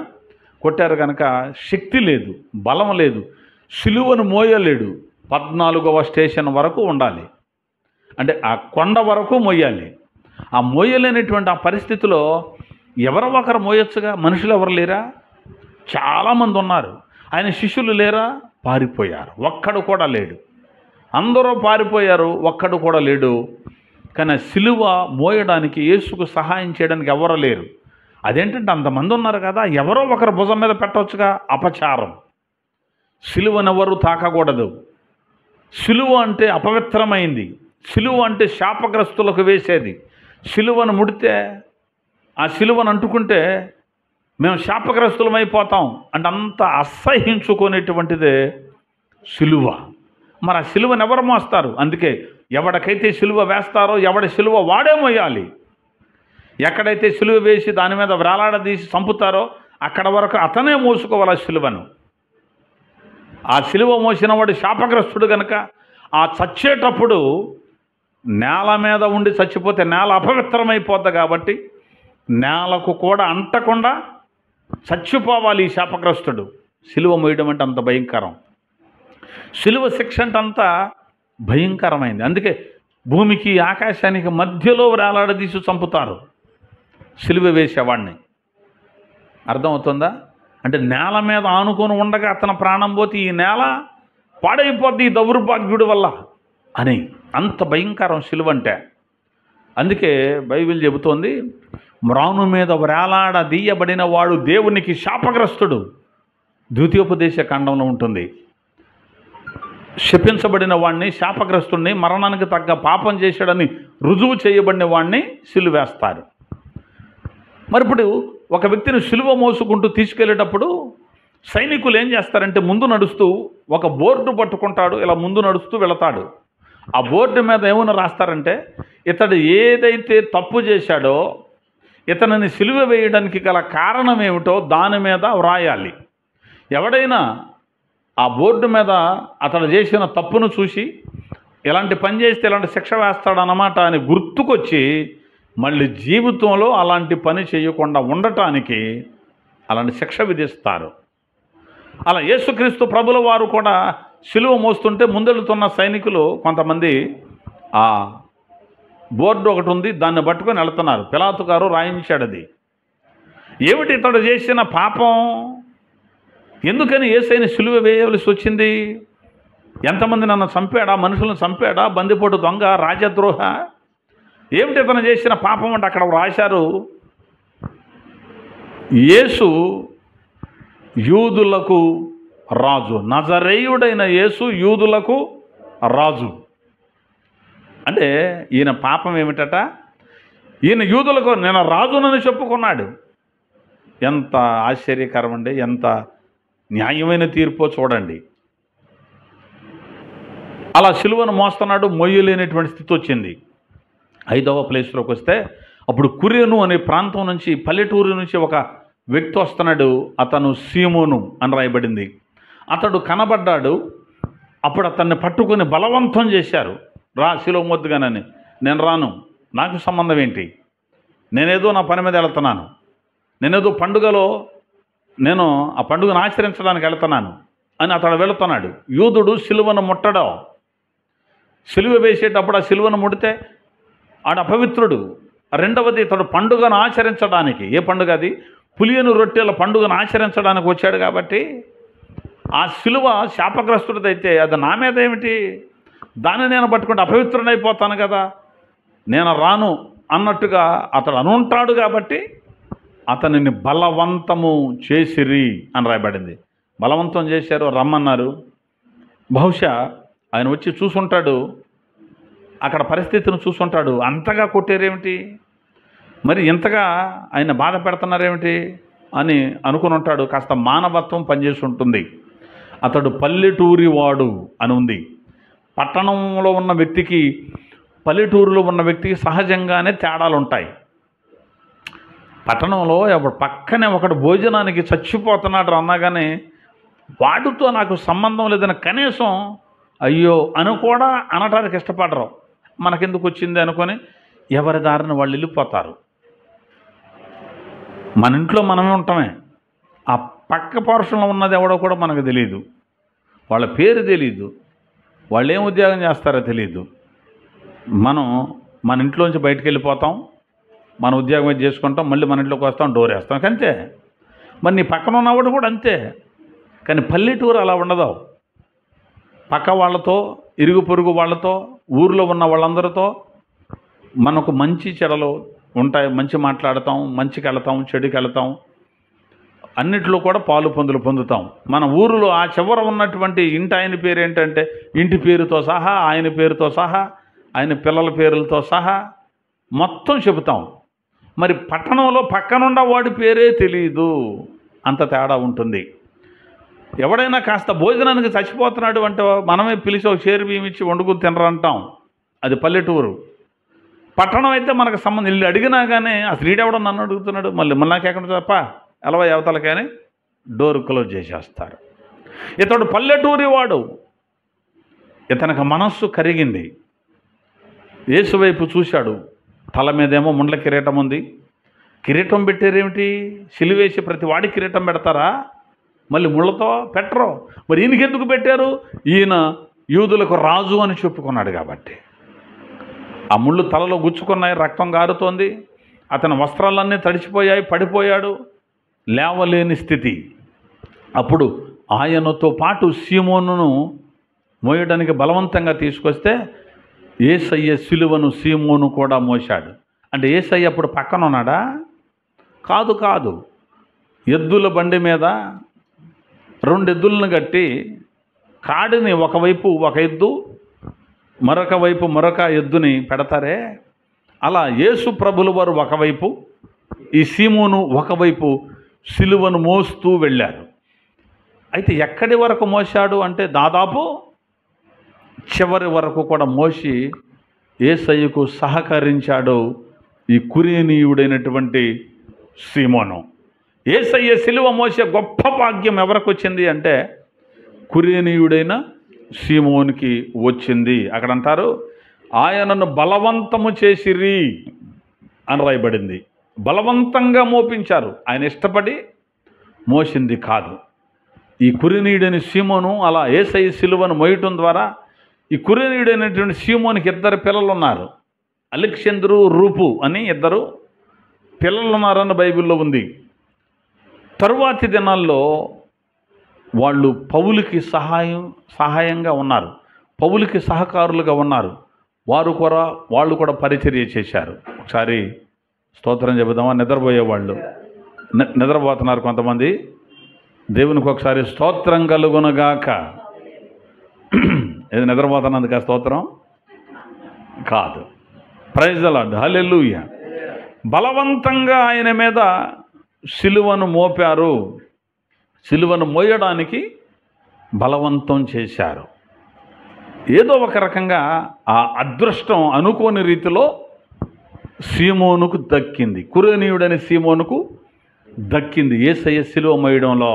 కొట్టారు కనుక శక్తి లేదు, బలం లేదు, శిలువను మోయలేడు. 14వ స్టేషన్ వరకు ఉండాలి, అంటే ఆ కొండ వరకు మోయాలి. ఆ మోయలేనటువంటి ఆ పరిస్థితిలో ఎవరో ఒకరు మోయొచ్చుగా, మనుషులు ఎవరు లేరా? చాలామంది ఉన్నారు. ఆయన శిష్యులు లేరా? పారిపోయారు, ఒక్కడు కూడా లేడు. అందరూ పారిపోయారు, ఒక్కడు కూడా లేడు. కానీ సిలువ మోయడానికి, యేసుకు సహాయం చేయడానికి ఎవరు లేరు. అదేంటంటే అంతమంది ఉన్నారు కదా, ఎవరో ఒకరు భుజం మీద పెట్టవచ్చుగా. అపచారం. సిలువనెవరు తాకకూడదు. సిలువ అంటే అపవిత్రమైంది. సిలువ అంటే శాపగ్రస్తులకు వేసేది. సిలువను ముడితే, ఆ సిలువను అంటుకుంటే మేము శాపగ్రస్తులమైపోతాం అంటే అంత అసహించుకునేటువంటిదే సిలువ. మరి ఆ సిలువను ఎవరు మోస్తారు? అందుకే ఎవడికైతే సిలువ వేస్తారో ఎవడి సిలువ వాడే మోయాలి. ఎక్కడైతే సిలువ వేసి దాని మీద వ్రేలాడదీసి చంపుతారో అక్కడ వరకు అతనే మోసుకోవాలి ఆ సిలువను. ఆ సిలువ మోసిన వాడు శాపగ్రస్తుడు కనుక ఆ చచ్చేటప్పుడు నేల మీద ఉండి చచ్చిపోతే నేల అపవిత్రమైపోద్ది కాబట్టి నేలకు కూడా అంటకుండా చచ్చిపోవాలి ఈ శాపగ్రస్తుడు. సిలువ మోయడం అంటే అంత భయంకరం. సిలువ శిక్ష అంటే అంత భయంకరమైంది. అందుకే భూమికి ఆకాశానికి మధ్యలో వేలాడదీసి చంపుతారు సిలువ వేసేవాడిని. అర్థమవుతుందా? అంటే నేల మీద ఆనుకొని ఉండగా అతని ప్రాణం పోతే ఈ నేల పాడైపోద్ది ఈ దౌర్భాగ్యుడి వల్ల అని. అంత భయంకరం సిలువ అంటే. అందుకే బైబిల్ చెబుతోంది, మ్రాను మీద వేలాడదీయబడిన వాడు దేవునికి శాపగ్రస్తుడు. ద్వితీయోపదేశ ఖండంలో ఉంటుంది. శపించబడిన వాడిని, శాపగ్రస్తుడిని, మరణానికి తగ్గ పాపం చేశాడని రుజువు చేయబడిన వాడిని సిలువేస్తారు. మరి ఇప్పుడు ఒక వ్యక్తిని సిలువ మోసుకుంటూ తీసుకెళ్ళేటప్పుడు సైనికులు ఏం చేస్తారంటే ముందు నడుస్తూ ఒక బోర్డు పట్టుకుంటాడు, ఇలా ముందు నడుస్తూ వెళతాడు. ఆ బోర్డు మీద ఏమైనా రాస్తారంటే ఇతడు ఏదైతే తప్పు చేశాడో ఇతనిని సిలువ వేయడానికి గల కారణం ఏమిటో దాని మీద వ్రాయాలి. ఎవడైనా ఆ బోర్డు మీద అతడు చేసిన తప్పును చూసి ఇలాంటి పని చేస్తే ఇలాంటి శిక్ష వేస్తాడన్నమాట అని గుర్తుకొచ్చి మళ్ళీ జీవితంలో అలాంటి పని చేయకుండా ఉండటానికి అలాంటి శిక్ష విధిస్తారు. అలా యేసుక్రీస్తు ప్రభుల వారు కూడా సిలువ మోస్తుంటే ముందెళ్తున్న సైనికులు కొంతమంది ఆ బోర్డు ఒకటి ఉంది, దాన్ని పట్టుకొని వెళ్తున్నారు. పిలాతు గారు రాయించాడు అది. ఏమిటి ఇతడు చేసిన పాపం? ఎందుకని యేసయ్యని సిలువ వేయవలసి వచ్చింది? ఎంతమంది నన్ను చంపాడా? మనుషులను చంపాడా? బందిపోటు దొంగ, రాజద్రోహ? ఏమిటి ఇతను చేసిన పాపం అంటే అక్కడ రాశారు, యేసు యూదులకు రాజు. నజరేయుడైన యేసు యూదులకు రాజు. అంటే ఈయన పాపం ఏమిటట? ఈయన యూదులకు నేను రాజునని చెప్పుకున్నాడు. ఎంత ఆశ్చర్యకరం అండి! ఎంత న్యాయమైన తీర్పో చూడండి. అలా సిలువను మోస్తున్నాడు, మొయ్యలేనటువంటి స్థితి వచ్చింది. 5వ ప్లేస్లోకి వస్తే అప్పుడు కురేను అనే ప్రాంతం నుంచి, పల్లెటూరు నుంచి ఒక వ్యక్తి వస్తున్నాడు. అతను సీమోను అని రాయబడింది. అతడు కనబడ్డాడు. అప్పుడు అతన్ని పట్టుకొని బలవంతం చేశారు. రా సిలువ మోద్దుగానని. నేను రాను, నాకు సంబంధం ఏంటి? నేనేదో నా పని మీద వెళ్తున్నాను, నేనేదో పండుగలో నేను ఆ పండుగను ఆచరించడానికి వెళ్తున్నాను అని అతడు వెళుతున్నాడు. యూదుడు సిలువను ముట్టడం, సిలువ వేసేటప్పుడు ఆ సిలువను ముడితే ఆడు అపవిత్రుడు. రెండవది ఇతడు పండుగను ఆచరించడానికి, ఏ పండుగ అది? పులియను రొట్టెల పండుగను ఆచరించడానికి వచ్చాడు కాబట్టి ఆ సిలువ శాపగ్రస్తుడిదైతే అది నా మీద ఏమిటి? దాన్ని నేను పట్టుకుంటే అపవిత్రుడైపోతాను కదా, నేను రాను అన్నట్టుగా అతడు అనుంటాడు కాబట్టి అతనిని బలవంతము చేసిరి అని రాయబడింది. బలవంతం చేశారు, రమ్మన్నారు. బహుశా ఆయన వచ్చి చూసుంటాడు, అక్కడ పరిస్థితిని చూసుంటాడు. అంతగా కొట్టారేమిటి, మరి ఇంతగా ఆయన బాధ పెడుతున్నారేమిటి అని అనుకుని ఉంటాడు. కాస్త మానవత్వం పనిచేసి ఉంటుంది. అతడు పల్లెటూరి వాడు అని ఉంది. పట్టణంలో ఉన్న వ్యక్తికి పల్లెటూరులో ఉన్న వ్యక్తికి సహజంగానే తేడాలు ఉంటాయి. పట్టణంలో పక్కనే ఒకడు భోజనానికి చచ్చిపోతున్నాడు అన్నగానే వాడితో నాకు సంబంధం లేదని కనీసం అయ్యో అని కూడా అనటానికి ఇష్టపడరు. మనకెందుకు వచ్చింది అనుకొని ఎవరి దారిని వాళ్ళు వెళ్ళిపోతారు. మన ఇంట్లో మనమే ఉంటామే, ఆ పక్క పోర్షన్లో ఉన్నది ఎవడో కూడా మనకు తెలియదు, వాళ్ళ పేరు తెలియదు, వాళ్ళు ఏం ఉద్యోగం చేస్తారో తెలియదు. మనం మన ఇంట్లోంచి బయటకు వెళ్ళిపోతాం, మన ఉద్యోగం చేసుకుంటాం, మళ్ళీ మన ఇంట్లోకి వస్తాం, డోర్ వేస్తాం, అంతే. మరి నీ పక్కన ఉన్నవాడు కూడా అంతే. కానీ పల్లెటూరు అలా ఉండదు. పక్క వాళ్ళతో, ఇరుగు పొరుగు వాళ్ళతో, ఊరిలో ఉన్న వాళ్ళందరితో మనకు మంచి చెడలు ఉంటాయి. మంచి మాట్లాడతాం, మంచికి వెళతాం, చెడుకి వెళతాం, అన్నిట్లో కూడా పాలు పొందులు పొందుతాం. మన ఊరిలో ఆ చివర ఉన్నటువంటి ఇంటి ఆయన పేరు ఏంటంటే ఇంటి పేరుతో సహా, ఆయన పేరుతో సహా, ఆయన పిల్లల పేర్లతో సహా మొత్తం చెబుతాం. మరి పట్టణంలో పక్కనున్న వాడి పేరే తెలియదు, అంత తేడా ఉంటుంది. ఎవడైనా కాస్త భోజనానికి చచ్చిపోతున్నాడు అంటే మనమే పిలిచి ఒక షేరు బియ్యం ఇచ్చి వండుకుని తినరంటాం, అది పల్లెటూరు. పట్టణం అయితే మనకు సంబంధం, ఇల్లు అడిగినా కానీ ఆ స్త్రీడెవడో నన్ను అడుగుతున్నాడు, మళ్ళీ నాకెక్కడ తప్ప ఎలవ అవతలకని డోర్ క్లోజ్ చేసేస్తారు. ఇతడు పల్లెటూరి వాడు, ఇతనికి మనస్సు కరిగింది. యేసు వైపు చూశాడు. తల మీదేమో ముండ్ల కిరీటం ఉంది. కిరీటం పెట్టారేమిటి? సిలువేసి ప్రతి వాడి కిరీటం పెడతారా? మళ్ళీ ముళ్ళతో పెట్టరు. మరి ఈయనకి ఎందుకు పెట్టారు? ఈయన యూదులకు రాజు అని చెప్పుకున్నాడు కాబట్టి. ఆ ముళ్ళు తలలో గుచ్చుకున్నాయి, రక్తం గారుతోంది, అతని వస్త్రాలన్నీ తడిచిపోయాయి, పడిపోయాడు, లేవలేని స్థితి. అప్పుడు ఆయనతో పాటు సీమోనును మోయడానికి బలవంతంగా తీసుకొస్తే యేసయ్య సిలువను సీమోను కూడా మోశాడు. అంటే యేసయ్య అప్పుడు పక్కన ఉన్నాడా? కాదు కాదు. ఎద్దుల బండి మీద 2 ఎద్దులను కట్టి కాడిని ఒకవైపు ఒక ఎద్దు, మరొక వైపు మరొక ఎద్దుని పెడతారే, అలా యేసు ప్రభుల వారు ఒకవైపు, ఈ సీమోను ఒకవైపు సిలువను మోస్తూ వెళ్ళారు. అయితే ఎక్కడి వరకు మోశాడు అంటే దాదాపు చివరి వరకు కూడా మోసి యేసయ్యకు సహకరించాడు ఈ కురేనీయుడైనటువంటి సీమోను. యేసయ్య సిలువ మోసే గొప్ప భాగ్యం ఎవరికి వచ్చింది అంటే కురేనీయుడైన సీమోనికి వచ్చింది. అక్కడ అంటారు, ఆయనను బలవంతము చేసిరి అని రాయబడింది. బలవంతంగా మోపించారు, ఆయన ఇష్టపడి మోసింది కాదు. ఈ కురేనీయుడైన సీమోను అలా యేసయ్య సిలువను మోయటం ద్వారా ఈ కురేనీయుడైనటువంటి సీమోనికి 2 పిల్లలు ఉన్నారు. అలెగ్జాందరు, రూపు అని 2 పిల్లలు ఉన్నారని బైబిల్లో ఉంది. తరువాతి దినాల్లో వాళ్ళు పౌలుకి సహాయంగా ఉన్నారు, పౌలుకి సహకారులుగా ఉన్నారు. వాళ్ళు కూడా పరిచర్య చేశారు. ఒకసారి స్తోత్రం చెబుదామా? నిద్రపోయేవాళ్ళు నిద్రపోతున్నారు కొంతమంది. దేవునికి ఒకసారి స్తోత్రం కలుగునగాక. ఏది నిద్రపోతున్నందుక స్తోత్రం కాదు. ప్రైజ్ ది లార్డ్, హల్లెలూయా. బలవంతంగా ఆయన మీద సిలువను మోపారు, సిలువను మోయడానికి బలవంతం చేశారు. ఏదో ఒక రకంగా ఆ అదృష్టం అనుకోని రీతిలో సీమోనుకు దక్కింది, కురేనీయుడని సీమోనుకు దక్కింది. యేసయ్య సిలువ మోయడంలో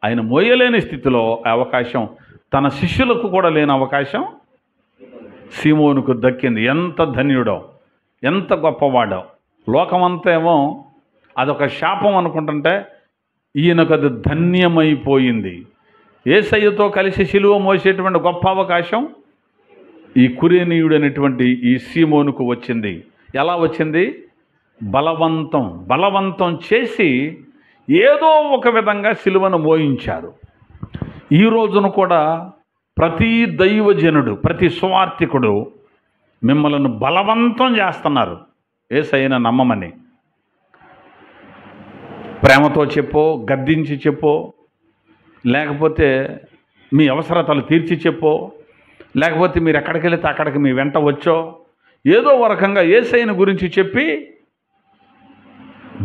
ఆయన మోయలేని స్థితిలో అవకాశం, తన శిష్యులకు కూడా లేని అవకాశం సీమోనుకు దక్కింది. ఎంత ధన్యుడో, ఎంత గొప్పవాడో. లోకమంతా ఏమో అదొక శాపం అనుకుంటుంటే ఈయనకు అది ధన్యమైపోయింది. యేసయ్యతో కలిసి సిలువ మోసేటువంటి గొప్ప అవకాశం ఈ కురేనీయుడైనటువంటి ఈ సీమోనుకు వచ్చింది. ఎలా వచ్చింది? బలవంతం చేసి ఏదో ఒక విధంగా సిలువను మోయించారు. ఈ రోజున కూడా ప్రతి దైవజనుడు, ప్రతి సువార్థికుడు మిమ్మల్ని బలవంతం చేస్తున్నారు యేసయ్యను నమ్మమని. ప్రేమతో చెప్పో, గద్దించి చెప్పో, లేకపోతే మీ అవసరతలు తీర్చి చెప్పో, లేకపోతే మీరు ఎక్కడికి వెళితే అక్కడికి మీ వెంట వచ్చో, ఏదో ఒక రకంగా యేసయ్యను గురించి చెప్పి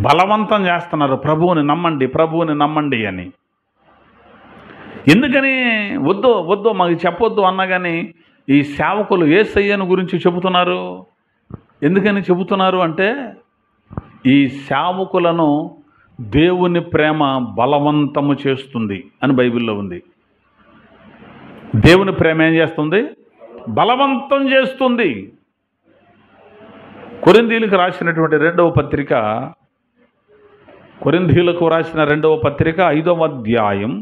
బలవంతం చేస్తున్నారు, ప్రభువుని నమ్మండి అని. ఎందుకని వద్దు మాకు చెప్పొద్దు అన్నా కానీ ఈ సేవకులు యేసయ్యను గురించి చెబుతున్నారు. ఎందుకని చెబుతున్నారు అంటే ఈ సేవకులను దేవుని ప్రేమ బలవంతము చేస్తుంది అని బైబిల్లో ఉంది. దేవుని ప్రేమ ఏం చేస్తుంది? బలవంతం చేస్తుంది. కొరింథీయులకు రాసిన 2వ పత్రిక 5వ అధ్యాయం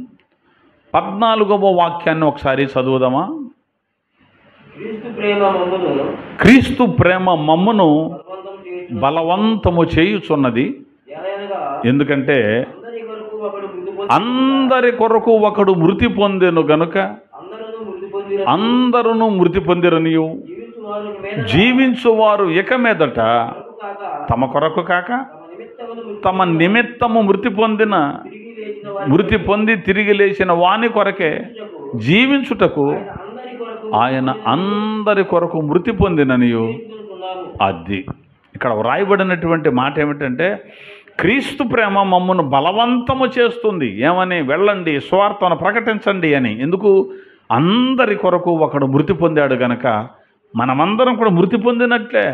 14వ వాక్యాన్ని ఒకసారి చదువుదామా? క్రీస్తు ప్రేమ మమ్మును బలవంతము చేయుచున్నది, ఎందుకంటే అందరి కొరకు ఒకడు మృతి పొందెను గనుక అందరూ మృతి పొందిరనియు జీవించువారు ఇక మీదట తమ కొరకు కాక తమ నిమిత్తము మృతి పొంది తిరిగి లేచిన వాని కొరకే జీవించుటకు ఆయన అందరి కొరకు మృతి పొందిననియు. అది ఇక్కడ వ్రాయబడినటువంటి మాట ఏమిటంటే, క్రీస్తు ప్రేమ మమ్మను బలవంతము చేస్తుంది. ఏమని? వెళ్ళండి, సువార్తను ప్రకటించండి అని. ఎందుకు? అందరి కొరకు ఒకడు మృతి పొందాడు గనక మనమందరం కూడా మృతి పొందినట్లే,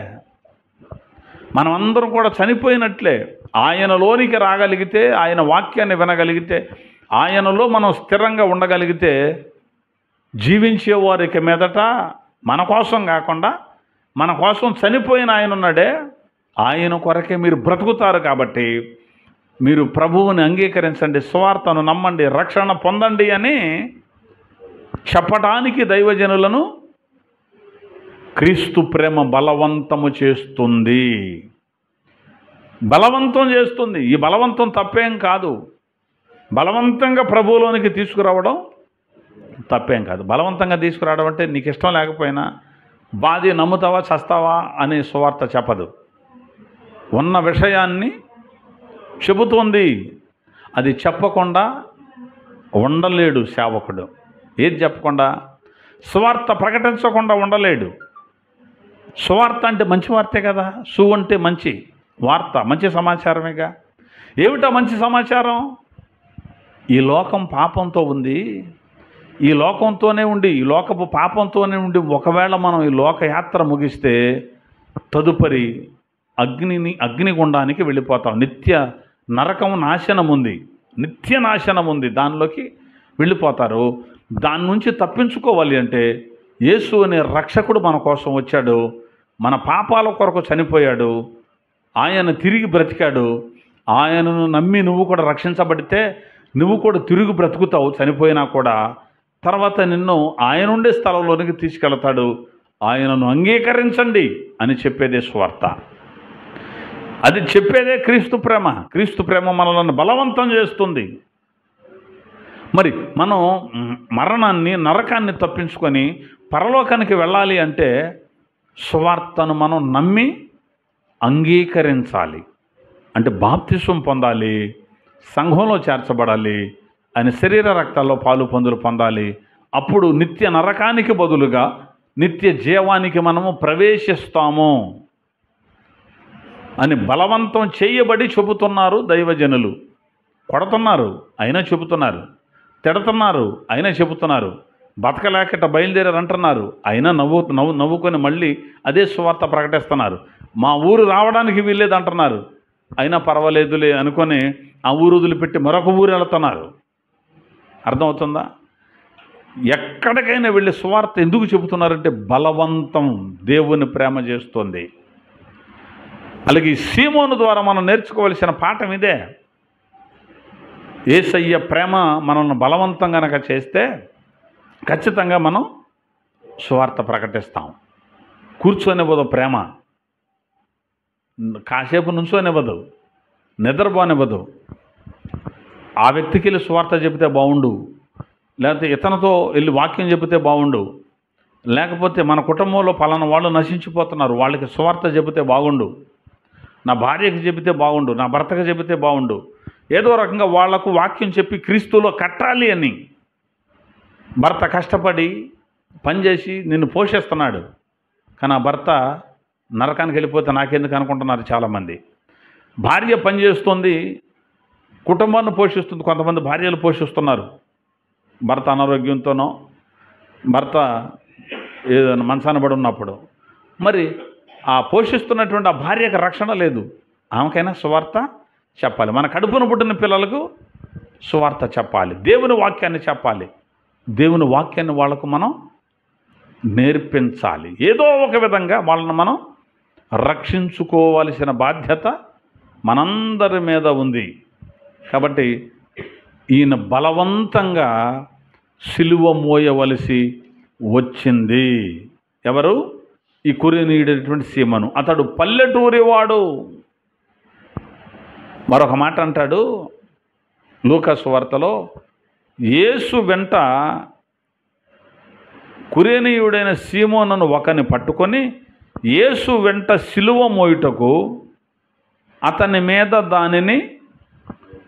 మనమందరం కూడా చనిపోయినట్లే. ఆయనలోనికి రాగలిగితే, ఆయన వాక్యాన్ని వినగలిగితే, ఆయనలో మనం స్థిరంగా ఉండగలిగితే, జీవించే వారికి మీదట మన కోసం కాకుండా మన కోసం చనిపోయిన ఆయన ఉన్నాడే, ఆయన కొరకే మీరు బ్రతుకుతారు. కాబట్టి మీరు ప్రభువుని అంగీకరించండి, సువార్తను నమ్మండి, రక్షణ పొందండి అని చెప్పడానికి దైవజనులను క్రీస్తు ప్రేమ బలవంతము చేస్తుంది. బలవంతం చేస్తుంది. ఈ బలవంతం తప్పేం కాదు. బలవంతంగా ప్రభువులోనికి తీసుకురావడం తప్పేం కాదు. బలవంతంగా తీసుకురావడం అంటే నీకు ఇష్టం లేకపోయినా బాధి నమ్ముతావా చస్తావా అనే సువార్త చెప్పదు. ఉన్న విషయాన్ని చెబుతోంది. అది చెప్పకుండా ఉండలేడు సేవకుడు. ఏది చెప్పకుండా? సువార్త ప్రకటించకుండా ఉండలేడు. సువార్త అంటే మంచి వార్తే కదా. సు అంటే మంచి వార్త, మంచి సమాచారమేగా. ఏమిటా మంచి సమాచారం? ఈ లోకం పాపంతో ఉంది, ఈ లోకంతోనే ఉండి, ఈ లోకపు పాపంతోనే ఉండి, ఒకవేళ మనం ఈ లోకయాత్ర ముగిస్తే తదుపరి అగ్నిగుండానికి వెళ్ళిపోతాం. నిత్య నరకం నాశనం ఉంది, నిత్య నాశనం ఉంది, దానిలోకి వెళ్ళిపోతారు. దాని నుంచి తప్పించుకోవాలి అంటే యేసు అనే రక్షకుడు మన కోసం వచ్చాడు, మన పాపాల కొరకు చనిపోయాడు, ఆయన తిరిగి బ్రతికాడు. ఆయనను నమ్మి నువ్వు కూడా రక్షించబడితే నువ్వు కూడా తిరిగి బ్రతుకుతావు చనిపోయినా కూడా. తర్వాత నిన్ను ఆయన ఉండే స్థలంలోనికి తీసుకెళ్తాడు. ఆయనను అంగీకరించండి అని చెప్పేదే సువార్త. అది చెప్పేదే క్రీస్తు ప్రేమ. క్రీస్తు ప్రేమ మనల్ని బలవంతం చేస్తుంది. మరి మనం మరణాన్ని, నరకాన్ని తప్పించుకొని పరలోకానికి వెళ్ళాలి అంటే సువార్తను మనం నమ్మి అంగీకరించాలి. అంటే బాప్తిసం పొందాలి, సంఘంలో చేర్చబడాలి, ఆయన శరీర రక్తాల్లో పాలు పొందులు పొందాలి. అప్పుడు నిత్య నరకానికి బదులుగా నిత్య జీవానికి మనము ప్రవేశిస్తాము అని బలవంతం చేయబడి చెబుతున్నారు దైవజనులు. కొడుతున్నారు అయినా చెబుతున్నారు, తిడుతున్నారు అయినా చెబుతున్నారు, బతకలేకట బయలుదేరారు అంటున్నారు అయినా నవ్వుకొని మళ్ళీ అదే సువార్త ప్రకటిస్తున్నారు. మా ఊరు రావడానికి వీల్లేదు అంటున్నారు, అయినా పర్వాలేదులే అనుకొని ఆ ఊరు వదిలిపెట్టి మరొక ఊరు వెళుతున్నారు. అర్థమవుతుందా? ఎక్కడికైనా వెళ్ళి సువార్త ఎందుకు చెబుతున్నారంటే బలవంతం దేవుని ప్రేమ చేస్తుంది. అలాగే సీమోను ద్వారా మనం నేర్చుకోవలసిన పాఠం ఇదే. యేసయ్య ప్రేమ మనల్ని బలవంతం కనుక చేస్తే ఖచ్చితంగా మనం సువార్త ప్రకటిస్తాం. కూర్చొనివ్వదు ప్రేమ, కాసేపు నుంచోనివ్వదు, నిద్రపోనివ్వదు. ఆ వ్యక్తికి వెళ్ళి సువార్త చెబితే బాగుండు, లేకపోతే ఇతనితో వెళ్ళి వాక్యం చెబితే బాగుండు, లేకపోతే మన కుటుంబంలో పలానా వాళ్ళు నశించిపోతున్నారు వాళ్ళకి సువార్త చెబితే బాగుండు, నా భార్యకి చెబితే బాగుండు, నా భర్తకి చెబితే బాగుండు, ఏదో రకంగా వాళ్లకు వాక్యం చెప్పి క్రీస్తులో కట్టాలి అని. భర్త కష్టపడి పనిచేసి నిన్ను పోషిస్తున్నాడు, కానీ ఆ భర్త నరకానికి వెళ్ళిపోతే నాకెందుకు అనుకుంటున్నారు చాలామంది. భార్య పనిచేస్తుంది, కుటుంబాన్ని పోషిస్తుంది. కొంతమంది భార్యలు పోషిస్తున్నారు, భర్త అనారోగ్యంతోనో భర్త ఏదైనా మంచాన పడి ఉన్నప్పుడు. మరి ఆ పోషిస్తున్నటువంటి ఆ భార్యకు రక్షణ లేదు. ఆమెకైనా సువార్త చెప్పాలి. మన కడుపున పుట్టిన పిల్లలకు సువార్త చెప్పాలి, దేవుని వాక్యాన్ని చెప్పాలి, దేవుని వాక్యాన్ని వాళ్లకు మనం నేర్పించాలి. ఏదో ఒక విధంగా వాళ్ళని మనం రక్షించుకోవాల్సిన బాధ్యత మనందరి మీద ఉంది. కాబట్టి ఈయన బలవంతంగా సిలువ మోయవలసి వచ్చింది. ఎవరు? ఈ కురేనీయుడైనటువంటి సీమను. అతడు పల్లెటూరి వాడు. మరొక మాట అంటాడు లూకా సువార్తలో, యేసు వెంట కురేనీయుడైన సీమోనును ఒకని పట్టుకొని యేసు వెంట సిలువ మోయుటకు అతని మీద దానిని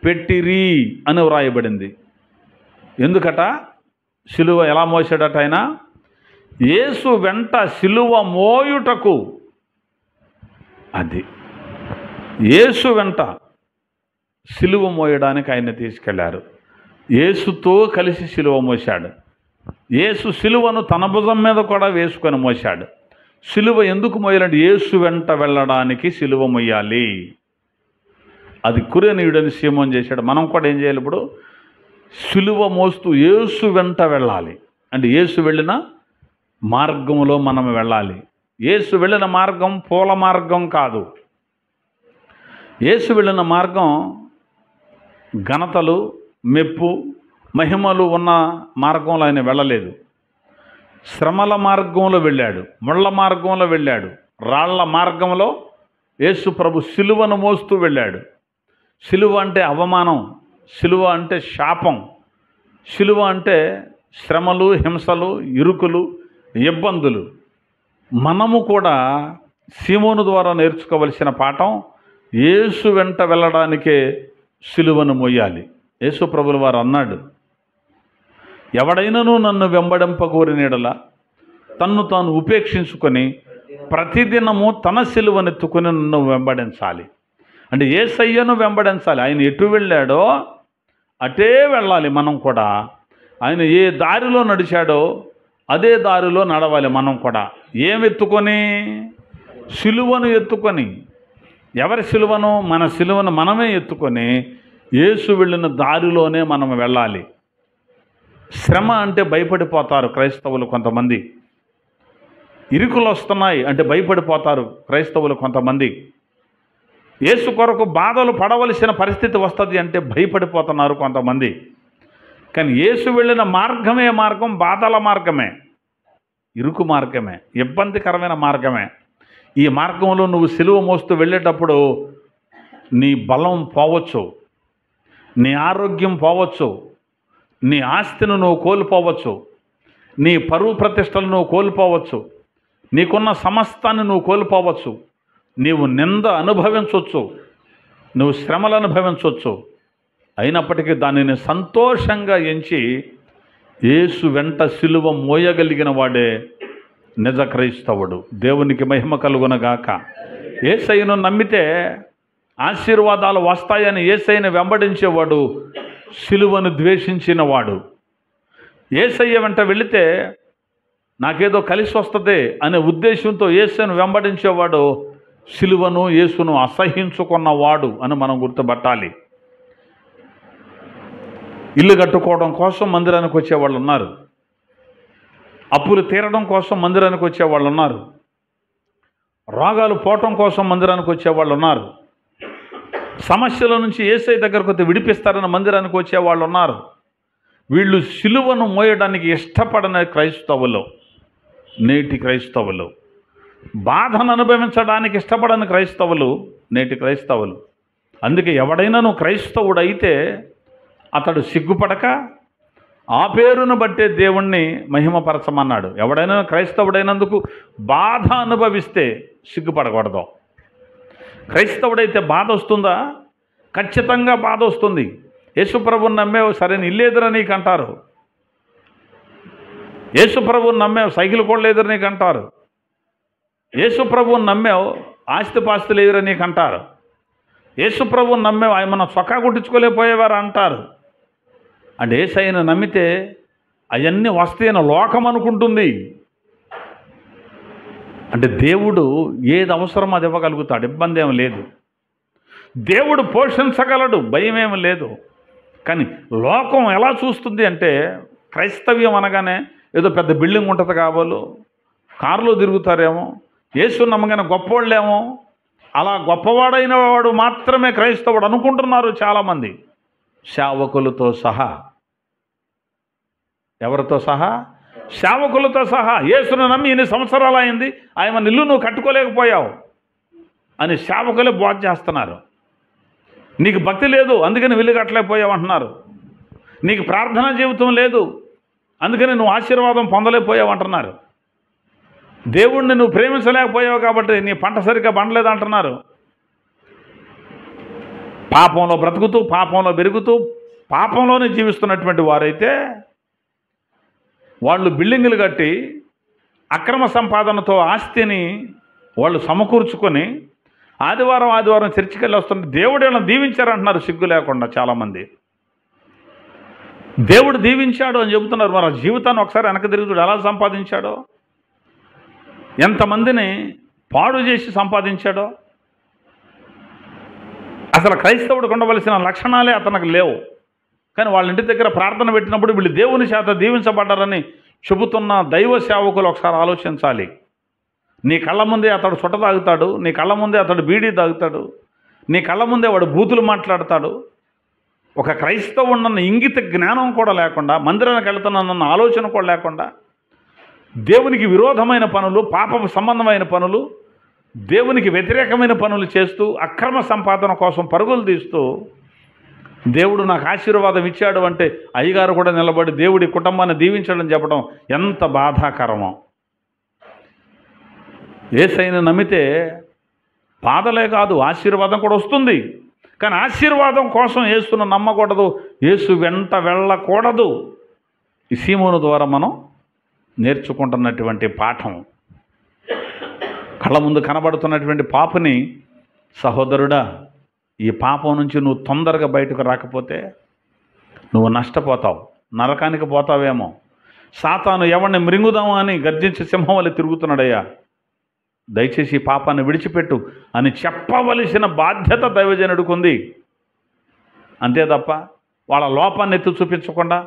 పెట్టిరి అని వ్రాయబడింది. ఎందుకట? సిలువ ఎలా మోసాడట ఆయన? యేసు వెంట సిలువ మోయుటకు. అది యేసు వెంట సిలువ మోయడానికి ఆయన తీసుకెళ్లారు. యేసుతో కలిసి సిలువ మోశాడు. యేసు సిలువను తన భుజం మీద కూడా వేసుకొని మోశాడు. సిలువ ఎందుకు మోయాలంటే యేసు వెంట వెళ్ళడానికి సిలువ మోయాలి. అది కురేనీయుడని సీమోన్ చేశాడు. మనం కూడా ఏం చేయాలి? ఇప్పుడు సిలువ మోస్తూ యేసు వెంట వెళ్ళాలి. అంటే యేసు వెళ్ళిన మార్గంలో మనం వెళ్ళాలి. యేసు వెళ్ళిన మార్గం పూల మార్గం కాదు. యేసు వెళ్ళిన మార్గం ఘనతలు, మెప్పు, మహిమలు ఉన్న మార్గంలో ఆయన వెళ్ళలేదు. శ్రమల మార్గంలో వెళ్ళాడు, ముళ్ళ మార్గంలో వెళ్ళాడు, రాళ్ల మార్గంలో యేసు ప్రభు సిలువను మోస్తూ వెళ్ళాడు. సిలువ అంటే అవమానం, సిలువ అంటే శాపం, సిలువ అంటే శ్రమలు, హింసలు, ఇరుకులు, ఇబ్బందులు. మనము కూడా సీమోను ద్వారా నేర్చుకోవలసిన పాఠం యేసు వెంట వెళ్ళడానికే సిలువను మోయాలి. యేసు ప్రభుల వారు అన్నాడు, ఎవడైనను నన్ను వెంబడింపగోరినెడల తన్ను తాను ఉపేక్షించుకొని ప్రతిదినము తన సిలువనెత్తుకొని నన్ను వెంబడించాలి. అంటే యేసయ్యను వెంబడించాలి. ఆయన ఎటు వెళ్ళాడో అటే వెళ్ళాలి. మనం కూడా ఆయన ఏ దారిలో నడిచాడో అదే దారిలో నడవాలి. మనం కూడా ఏమెత్తుకొని? సిలువను ఎత్తుకొని. ఎవరి సిలువను? మన సిలువను మనమే ఎత్తుకొని యేసు వెళ్ళిన దారిలోనే మనం వెళ్ళాలి. శ్రమ అంటే భయపడిపోతారు క్రైస్తవులు కొంతమంది. ఇరుకులు వస్తున్నాయి అంటే భయపడిపోతారు క్రైస్తవులు కొంతమంది. యేసు కొరకు బాధలు పడవలసిన పరిస్థితి వస్తుంది అంటే భయపడిపోతున్నారు కొంతమంది. కానీ యేసు వెళ్ళిన మార్గమే మార్గం బాధల మార్గమే, ఇరుకు మార్గమే, ఇబ్బందికరమైన మార్గమే. ఈ మార్గంలో నువ్వు సిలువ మోస్తూ వెళ్ళేటప్పుడు నీ బలం పోవచ్చు, నీ ఆరోగ్యం పోవచ్చు, నీ ఆస్తిని నువ్వు కోల్పోవచ్చు, నీ పరువు ప్రతిష్టలు నువ్వు కోల్పోవచ్చు, నీకున్న సమస్తాన్ని నువ్వు కోల్పోవచ్చు, నీవు నింద అనుభవించవచ్చు, నువ్వు శ్రమలు అనుభవించవచ్చు. అయినప్పటికీ దానిని సంతోషంగా ఎంచి యేసు వెంట సిలువ మోయగలిగిన వాడే నిజ క్రైస్తవుడు. దేవునికి మహిమ కలుగునగాక. యేసయ్యను నమ్మితే ఆశీర్వాదాలు వస్తాయని యేసయ్యను వెంబడించేవాడు సిలువను ద్వేషించిన వాడు. యేసయ్య వెంట వెళితే నాకేదో కలిసి వస్తుంది అనే ఉద్దేశంతో యేసును వెంబడించేవాడు సిలువను యేసును అసహించుకున్నవాడు అని మనం గుర్తుపట్టాలి. ఇల్లు కట్టుకోవడం కోసం మందిరానికి వచ్చేవాళ్ళు ఉన్నారు, అప్పులు తీరడం కోసం మందిరానికి వచ్చేవాళ్ళు ఉన్నారు, రోగాలు పోవటం కోసం మందిరానికి వచ్చేవాళ్ళు ఉన్నారు, సమస్యల నుంచి యేసయ్య దగ్గరకు వచ్చి విడిపిస్తారని మందిరానికి వచ్చేవాళ్ళు ఉన్నారు. వీళ్ళు సిలువను మోయడానికి ఇష్టపడని క్రైస్తవులు, నేటి క్రైస్తవులు, బాధను అనుభవించడానికి ఇష్టపడని క్రైస్తవులు నేటి క్రైస్తవులు. అందుకే ఎవడైనా క్రైస్తవుడైతే అతడు సిగ్గుపడక ఆ పేరును బట్టే దేవుణ్ణి మహిమపరచమన్నాడు. ఎవడైనా క్రైస్తవుడైనందుకు బాధ అనుభవిస్తే సిగ్గుపడకూడదు. క్రైస్తవుడైతే బాధ వస్తుందా? ఖచ్చితంగా బాధ వస్తుంది. యేసుప్రభుని నమ్మేవు, సరైన ఇల్లేదురా నీకు అంటారు. యేసుప్రభుని నమ్మేవు, సైకిల్ కూడా లేదురా నీకు అంటారు. యేసుప్రభుని నమ్మేవు, ఆస్తిపాస్తులు లేదురా నీకు అంటారు. యేసుప్రభుని నమ్మేవు, ఆయన మనం చొక్కా కుట్టించుకోలేకపోయేవారు అంటారు. అంటే యేసయ్యను నమ్మితే అవన్నీ వస్తాయని లోకం అనుకుంటుంది. అంటే దేవుడు ఏది అవసరమో అది ఇవ్వగలుగుతాడు, ఇబ్బంది ఏమి లేదు. దేవుడు పోషించగలడు, భయం ఏమి లేదు. కానీ లోకం ఎలా చూస్తుంది అంటే క్రైస్తవ్యం అనగానే ఏదో పెద్ద బిల్డింగ్ ఉంటుంది కాబోలు, కారులో తిరుగుతారేమో, యేసు నమ్మగానే గొప్పవాళ్ళేమో, అలా గొప్పవాడైన వాడు మాత్రమే క్రైస్తవుడు అనుకుంటున్నారు చాలామంది. సేవకులతో సహా. ఎవరితో సహా? సేవకులతో సహా. యేసును నమ్మి ఇన్ని సంవత్సరాలు అయింది, ఆయన ఇల్లు నువ్వు కట్టుకోలేకపోయావు అని సేవకులే బోధ చేస్తున్నారు. నీకు భక్తి లేదు అందుకని ఇల్లు కట్టలేకపోయావు అంటున్నారు. నీకు ప్రార్థనా జీవితం లేదు అందుకని నువ్వు ఆశీర్వాదం పొందలేకపోయావు అంటున్నారు. దేవుణ్ణి నువ్వు ప్రేమించలేకపోయావు కాబట్టి నీ పంట సరిగ్గా పండలేదు అంటున్నారు. పాపంలో బ్రతుకుతూ పాపంలో పెరుగుతూ పాపంలోనే జీవిస్తున్నటువంటి వారైతే వాళ్ళు బిల్డింగులు కట్టి అక్రమ సంపాదనతో ఆస్తిని వాళ్ళు సమకూర్చుకొని ఆదివారం చర్చికి వెళ్ళి వస్తుంటే దేవుడు ఏమైనా దీవించారంటున్నారు సిగ్గు లేకుండా చాలామంది. దేవుడు దీవించాడు అని చెబుతున్నారు. మరి ఆ జీవితాన్ని ఒకసారి వెనక తిరుగుతుడు ఎలా సంపాదించాడో, ఎంతమందిని పాడు చేసి సంపాదించాడో. అసలు క్రైస్తవుడికి ఉండవలసిన లక్షణాలే అతనికి లేవు. కానీ వాళ్ళ ఇంటి దగ్గర ప్రార్థన పెట్టినప్పుడు వీళ్ళు దేవుని చేత దీవించబడ్డారని చెబుతున్న దైవ సేవకులు ఒకసారి ఆలోచించాలి. నీ కళ్ళ ముందే అతడు చుట్ట తాగుతాడు, నీ కళ్ళ ముందే అతడు బీడీ తాగుతాడు, నీ కళ్ళ ముందే వాడు బూతులు మాట్లాడతాడు. ఒక క్రైస్తవుడన్న ఇంగిత జ్ఞానం కూడా లేకుండా, మందిరానికి వెళ్తున్నానన్న ఆలోచన కూడా లేకుండా, దేవునికి విరోధమైన పనులు, పాప సంబంధమైన పనులు, దేవునికి వ్యతిరేకమైన పనులు చేస్తూ అక్రమ సంపాదన కోసం పరుగులు తీస్తూ, దేవుడు నాకు ఆశీర్వాదం ఇచ్చాడు అంటే అయ్యగారు కూడా నిలబడి దేవుడి కుటుంబాన్ని దీవించడం చెప్పడం ఎంత బాధాకరమో. యేసయ్యను నమ్మితే బాధలే కాదు, ఆశీర్వాదం కూడా వస్తుంది. కానీ ఆశీర్వాదం కోసం యేసును నమ్మకూడదు, యేసు వెంట వెళ్ళకూడదు. ఈ సీమోను ద్వారా మనం నేర్చుకుంటున్నటువంటి పాఠం. కళ్ళ ముందు కనబడుతున్నటువంటి పాపని, సహోదరుడా, ఈ పాపం నుంచి నువ్వు తొందరగా బయటకు రాకపోతే నువ్వు నష్టపోతావు, నరకానికి పోతావేమో. సాతాను ఎవరిని మృంగుదాము అని గర్జించి సింహం వల్ల తిరుగుతున్నాడయ్యా, దయచేసి ఈ పాపాన్ని విడిచిపెట్టు అని చెప్పవలసిన బాధ్యత దైవజనుడికి ఉంది. అంతే తప్ప వాళ్ళ లోపాన్ని ఎత్తి చూపించకుండా,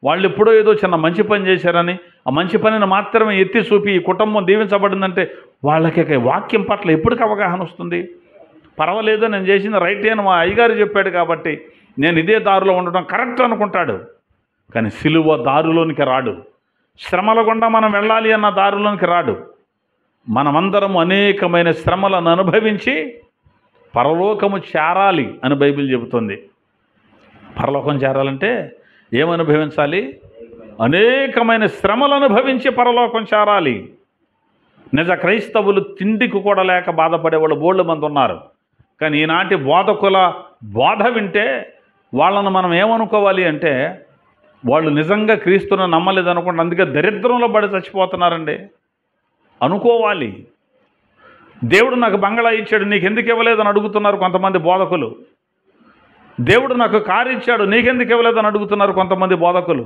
వాళ్ళు ఎప్పుడో ఏదో చిన్న మంచి పని చేశారని ఆ మంచి పనిని మాత్రమే ఎత్తి చూపి ఈ కుటుంబం దీవించబడిందంటే వాళ్ళకి వాక్యం పట్ల ఎప్పటికి అవగాహన వస్తుంది? పర్వాలేదు, నేను చేసింది రైటే అని మా అయ్యగారు చెప్పాడు కాబట్టి నేను ఇదే దారిలో ఉండడం కరెక్ట్ అనుకుంటాడు. కానీ సిలువ దారిలోనికి రాడు, శ్రమల గుండా మనం వెళ్ళాలి అన్న దారిలోనికి రాడు. మనమందరం అనేకమైన శ్రమలను అనుభవించి పరలోకము చేరాలి అని బైబిల్ చెబుతుంది. పరలోకం చేరాలంటే ఏమనుభవించాలి? అనేకమైన శ్రమలు అనుభవించి పరలోకం చేరాలి. నిజ క్రైస్తవులు తిండికి కూడా లేక బాధపడేవాళ్ళు బోళ్ళు మంది ఉన్నారు. కానీ ఈనాటి బోధకుల బోధ వింటే వాళ్ళను మనం ఏమనుకోవాలి అంటే వాళ్ళు నిజంగా క్రీస్తును నమ్మలేదు అనుకోండి, అందుకే దరిద్రంలో పడి చచ్చిపోతున్నారండి అనుకోవాలి. దేవుడు నాకు బంగళా ఇచ్చాడు, నీకు ఎందుకు ఇవ్వలేదని అడుగుతున్నారు కొంతమంది బోధకులు. దేవుడు నాకు కారు ఇచ్చాడు, నీకెందుకు ఇవ్వలేదని అడుగుతున్నారు కొంతమంది బోధకులు.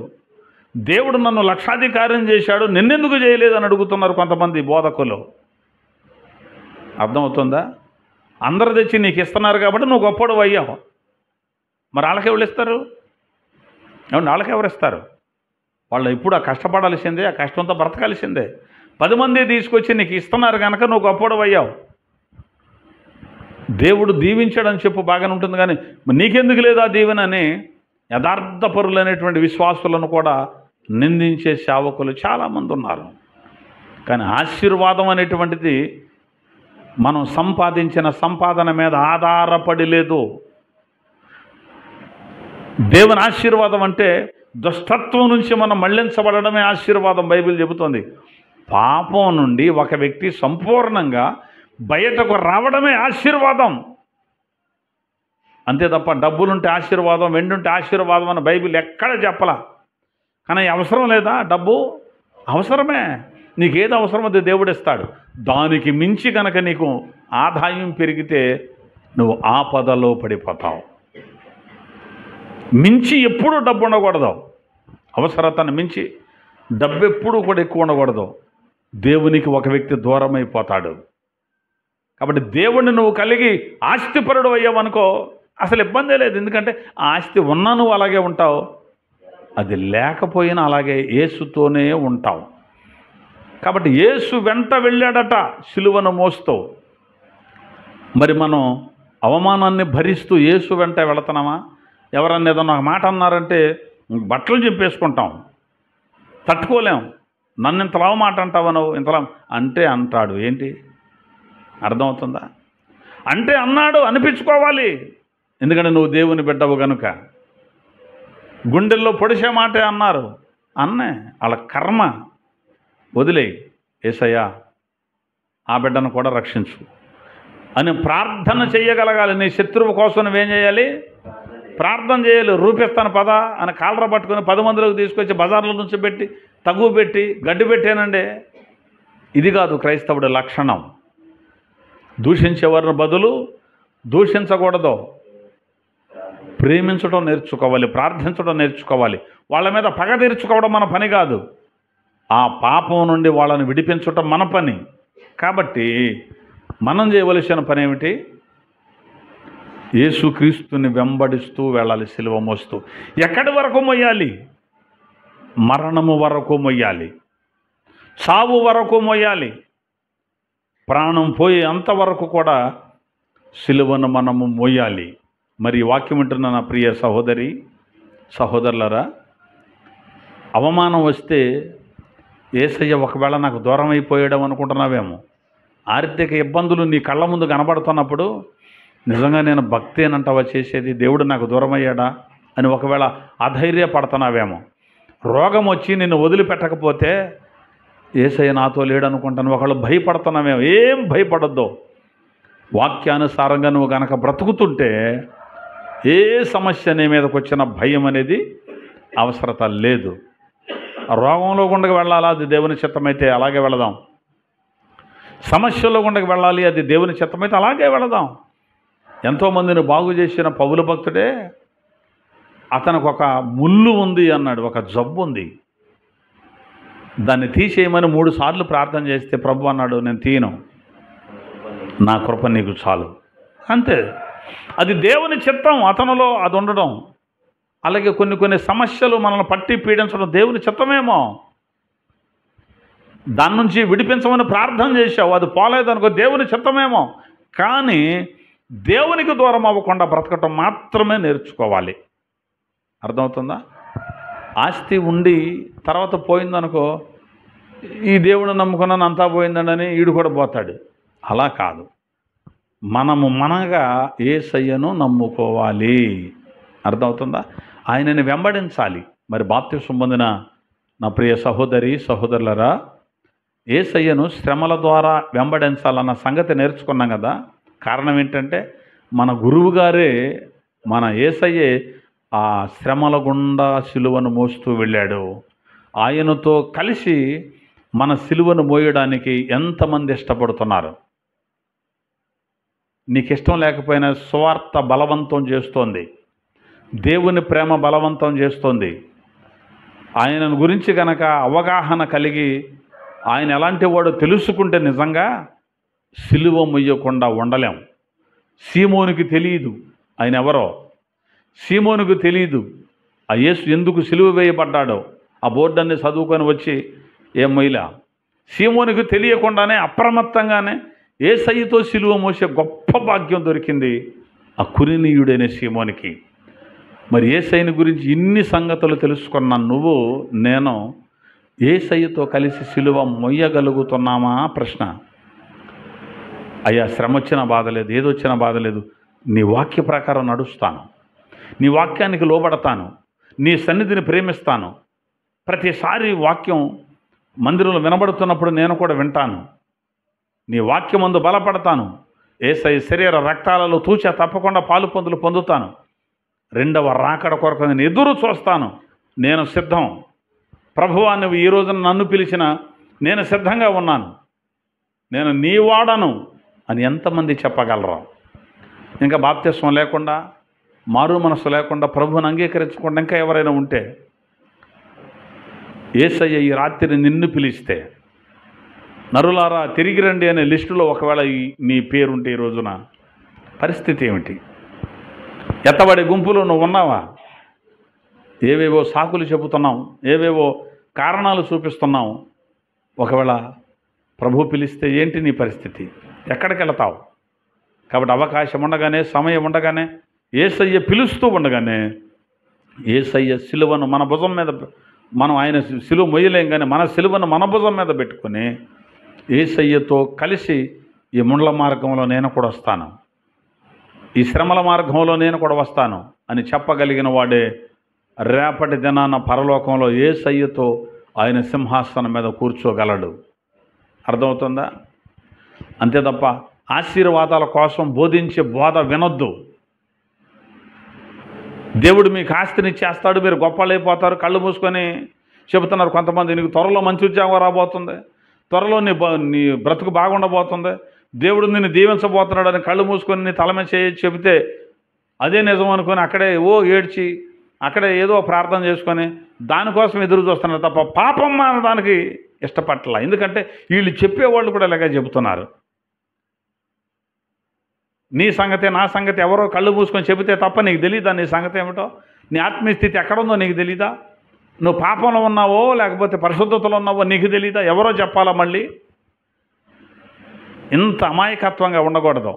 దేవుడు నన్ను లక్షాధికారం చేశాడు, నిన్నెందుకు చేయలేదని అడుగుతున్నారు కొంతమంది బోధకులు. అర్థమవుతుందా? అందరు తెచ్చి నీకు ఇస్తున్నారు కాబట్టి నువ్వు గొప్పడు అయ్యావు. మరి వాళ్ళకెవరు ఇస్తారు? ఏమంటే వాళ్ళకెవరు ఇస్తారు? వాళ్ళు ఇప్పుడు ఆ కష్టపడాల్సిందే, ఆ కష్టంతో బ్రతకాల్సిందే. 10 మంది తీసుకొచ్చి నీకు ఇస్తున్నారు కనుక నువ్వు గొప్పడు అయ్యావు. దేవుడు దీవించాడని చెప్పు బాగానే ఉంటుంది, కానీ నీకెందుకు లేదా దీవెనని యథార్థపరులైనటువంటి విశ్వాసులను కూడా నిందించే సేవకులు చాలామంది ఉన్నారు. కానీ ఆశీర్వాదం అనేటువంటిది మనం సంపాదించిన సంపాదన మీద ఆధారపడి లేదు. దేవుని ఆశీర్వాదం అంటే దుష్టత్వం నుంచి మనం మళ్లించబడడమే ఆశీర్వాదం. బైబిల్ చెబుతోంది పాపం నుండి ఒక వ్యక్తి సంపూర్ణంగా బయటకు రావడమే ఆశీర్వాదం. అంతే తప్ప డబ్బులుంటే ఆశీర్వాదం, వెండుంటే ఆశీర్వాదం అని బైబిల్ ఎక్కడ చెప్పలా. కానీ అవసరం లేదా? డబ్బు అవసరమే. నీకు ఏది అవసరమో అది దేవుడు ఇస్తాడు. దానికి మించి కనుక నీకు ఆదాయం పెరిగితే నువ్వు ఆపదలో పడిపోతావు. మించి ఎప్పుడూ డబ్బు ఉండకూడదు. అవసరతను మించి డబ్బు ఎప్పుడూ కూడా ఎక్కువ ఉండకూడదు. దేవునికి ఒక వ్యక్తి దూరం అయిపోతాడు. కాబట్టి దేవుణ్ణి నువ్వు కలిగి ఆస్తిపరుడు అయ్యావనుకో అసలు ఇబ్బందే లేదు. ఎందుకంటే ఆ ఆస్తి ఉన్నా నువ్వు అలాగే ఉంటావు, అది లేకపోయినా అలాగే యేసుతోనే ఉంటావు. కాబట్టి యేసు వెంట వెళ్ళాడట సిలువను మోస్తూ. మరి మనం అవమానాన్ని భరిస్తూ యేసు వెంట వెళుతున్నామా? ఎవరన్నా ఏదన్నా ఒక మాట అన్నారంటే బట్టలు చింపేసుకుంటాం, తట్టుకోలేం. నన్ను ఇంతలా మాట అంటావా నువ్వు, ఇంతలా అంటే అంటాడు. ఏంటి అర్థమవుతుందా? అంటే అన్నాడు అనిపించుకోవాలి. ఎందుకంటే నువ్వు దేవుని బిడ్డవు కనుక. గుండెల్లో పొడిచే మాటే అన్నారు, అన్నే వాళ్ళ కర్మ. వదిలేయి, యేసయ్యా ఆ బిడ్డను కూడా రక్షించు అని ప్రార్థన చేయగలగాలి. నీ శత్రువు కోసం నువ్వేం చేయాలి? ప్రార్థన చేయాలి. రూపిస్తాను పద అని కాలర పట్టుకొని 10 మందిలోకి తీసుకొచ్చి బజార్ల నుంచి పెట్టి తగువ పెట్టి గడ్డి పెట్టానండి. ఇది కాదు క్రైస్తవుడి లక్షణం. దూషించేవారిని బదులు దూషించకూడదు, ప్రేమించడం నేర్చుకోవాలి, ప్రార్థించడం నేర్చుకోవాలి. వాళ్ళ మీద పగ తీర్చుకోవడం మన పని కాదు, ఆ పాపం నుండి వాళ్ళని విడిపించడం మన పని. కాబట్టి మనం చేయవలసిన పని ఏమిటి? యేసుక్రీస్తుని వెంబడిస్తూ వెళ్ళాలి, సిలువ మోస్తూ. ఎక్కడి వరకు మొయ్యాలి? మరణము వరకు మొయ్యాలి, చావు వరకు మొయ్యాలి. ప్రాణం పోయే అంతవరకు కూడా సిలువను మనము మోయాలి. మరి ఈ వాక్యం వింటున్న నా ప్రియ సహోదరి సహోదరులరా, అవమానం వస్తే యేసయ్య ఒకవేళ నాకు దూరం అయిపోయాడు అనుకుంటున్నావేమో. ఆర్థిక ఇబ్బందులు నీ కళ్ళ ముందు కనబడుతున్నప్పుడు నిజంగా నేను భక్తేనంటావా చేసేది, దేవుడు నాకు దూరం అయ్యాడా అని ఒకవేళ అధైర్యపడుతున్నావేమో. రోగం వచ్చి నిన్ను వదిలిపెట్టకపోతే యేసయ్య నాతో లేడనుకుంటాను ఒకళ్ళు భయపడుతున్నావేమో. ఏం భయపడొద్దు. వాక్యానుసారంగా నువ్వు గనక బ్రతుకుతుంటే ఏ సమస్య నీ మీదకి వచ్చిన భయం అనేది అవసరత లేదు. రోగంలో గుండకు వెళ్ళాలా, అది దేవుని చిత్తమైతే అలాగే వెళదాం. సమస్యలో గుండకు వెళ్ళాలి, అది దేవుని చిత్తమైతే అలాగే వెళదాం. ఎంతోమందిని బాగు చేసిన పౌలు భక్తుడే అతనికి ఒక ముళ్ళు ఉంది అన్నాడు, ఒక జబ్బు ఉంది, దాన్ని తీసేయమని 3 సార్లు ప్రార్థన చేస్తే ప్రభు అన్నాడు, నేను తీయను, నా కృప నీకు చాలు. అంతే, అది దేవుని చిత్తం అతనిలో అది ఉండడం. అలాగే కొన్ని సమస్యలు మనల్ని పట్టి పీడించడం దేవుని చిత్తమేమో, దాని నుంచి విడిపించమని ప్రార్థన చేశావు, అది పోలేదనుకో దేవుని చిత్తమేమో. కానీ దేవునికి దూరం అవ్వకుండా బ్రతకటం మాత్రమే నేర్చుకోవాలి. అర్థమవుతుందా? ఆస్తి ఉండి తర్వాత పోయిందనుకో, ఈ దేవుడు నమ్ముకున్నాను అంతా పోయిందని ఈడు కూడా పోతాడు. అలా కాదు, మనగా యేసయ్యను నమ్ముకోవాలి. అర్థమవుతుందా? ఆయనని వెంబడించాలి. మరి బాప్తిసం పొందిన నా ప్రియ సహోదరి సహోదరులరా, యేసయ్యను శ్రమల ద్వారా వెంబడించాలన్న సంగతి నేర్చుకున్నాం కదా. కారణం ఏంటంటే మన గురువుగారే, మన యేసయ్యే ఆ శ్రమల గుండా సిలువను మోస్తూ వెళ్ళాడు. ఆయనతో కలిసి మన సిలువను మోయడానికి ఎంతమంది ఇష్టపడుతున్నారు? నీకు ఇష్టం లేకపోయినా సువార్త బలవంతం చేస్తోంది, దేవుని ప్రేమ బలవంతం చేస్తోంది. ఆయనను గురించి కనుక అవగాహన కలిగి ఆయన ఎలాంటి వాడో తెలుసుకుంటే నిజంగా సిలువ మొయ్యకుండా ఉండలేం. సీమోనికి తెలియదు ఆయన ఎవరో, సీమోనుకు తెలియదు ఆ యేసు ఎందుకు సిలువ వేయబడ్డాడో. ఆ బోర్డన్ని చదువుకొని వచ్చి ఏం మొయ్యలా. సీమోనుకు తెలియకుండానే అప్రమత్తంగానే యేసయ్యతో సిలువ మోసే గొప్ప భాగ్యం దొరికింది ఆ కురినీయుడైన సీమోనికి. మరి యేసయ్యని గురించి ఇన్ని సంగతులు తెలుసుకున్న నువ్వు నేను యేసయ్యతో కలిసి సిలువ మొయ్యగలుగుతున్నామా? ప్రశ్న. అయ్యా శ్రమ వచ్చిన బాధ లేదు, ఏదొచ్చినా బాధ లేదు, నీ వాక్య ప్రకారం నడుస్తాను, నీ వాక్యానికి లోబడతాను, నీ సన్నిధిని ప్రేమిస్తాను. ప్రతిసారి వాక్యం మందిరంలో వినబడుతున్నప్పుడు నేను కూడా వింటాను, నీ వాక్యమందు బలపడతాను, యేసయ్య శరీర రక్తాలలో తూచా తప్పకుండా పాలు పొందులు పొందుతాను, రెండవ రాకడ కొరకు నేను ఎదురు చూస్తాను, నేను సిద్ధం. ప్రభువా నువ్వు ఈ రోజున నన్ను పిలిచిన నేను సిద్ధంగా ఉన్నాను, నేను నీ వాడను అని ఎంతమంది చెప్పగలరా? ఇంకా బాప్తిస్మం లేకుండా, మారు మనసు లేకుండా, ప్రభువుని అంగీకరించకుండా ఇంకా ఎవరైనా ఉంటే, యేసయ్య ఈ రాత్రి నిన్ను పిలిస్తే, నరులారా తిరిగి రండి అనే లిస్టులో ఒకవేళ నీ పేరుంటే ఈ రోజున పరిస్థితి ఏమిటి? ఎత్తబడి గుంపులో నువ్వు ఉన్నావా? ఏవేవో సాకులు చెబుతున్నాం, ఏవేవో కారణాలు చూపిస్తున్నాం. ఒకవేళ ప్రభు పిలిస్తే ఏంటి నీ పరిస్థితి? ఎక్కడికి వెళతావు? కాబట్టి అవకాశం ఉండగానే, సమయం ఉండగానే, యేసయ్య పిలుస్తూ ఉండగానే, యేసయ్య సిలువను మన భుజం మీద, మనం ఆయన సిలువ మొయ్యలేం కానీ మన సిలువను మన భుజం మీద పెట్టుకొని యేసయ్యతో కలిసి ఈ ముండ్ల మార్గంలో నేను కూడా వస్తాను, ఈ శ్రమల మార్గంలో నేను కూడా వస్తాను అని చెప్పగలిగిన వాడే రేపటి దినాన పరలోకంలో యేసయ్యతో ఆయన సింహాసనం మీద కూర్చోగలడు. అర్థమవుతుందా? అంతే తప్ప ఆశీర్వాదాల కోసం బోధించే బోధ వినొద్దు. దేవుడు మీకు ఆస్తినిచ్చేస్తాడు, మీరు గొప్పలైపోతారు, కళ్ళు మూసుకొని చెబుతున్నారు కొంతమంది, నీకు త్వరలో మంచి ఉద్యోగం రాబోతుంది, త్వరలో నీ బ్రతుకు బాగుండబోతుంది, దేవుడు నిన్ను దీవించబోతున్నాడని కళ్ళు మూసుకొని నీ తల మీద చెబితే అదే నిజం అనుకొని అక్కడే ఏడ్చి అక్కడే ఏదో ప్రార్థన చేసుకొని దానికోసం ఎదురు చూస్తున్నారు తప్ప పాపం మానడానికి ఇష్టపట్ల. ఎందుకంటే వీళ్ళు చెప్పేవాళ్ళు కూడా ఇలాగే చెబుతున్నారు. నీ సంగతే నా సంగతి ఎవరో కళ్ళు మూసుకొని చెబితే తప్ప నీకు తెలీదా నీ సంగతి ఏమిటో, నీ ఆత్మీయ స్థితి ఎక్కడుందో నీకు తెలీదా, నువ్వు పాపంలో ఉన్నావో లేకపోతే పరిశుద్ధతలో ఉన్నావో నీకు తెలీదా, ఎవరో చెప్పాలా? మళ్ళీ ఇంత అమాయకత్వంగా ఉండకూడదు.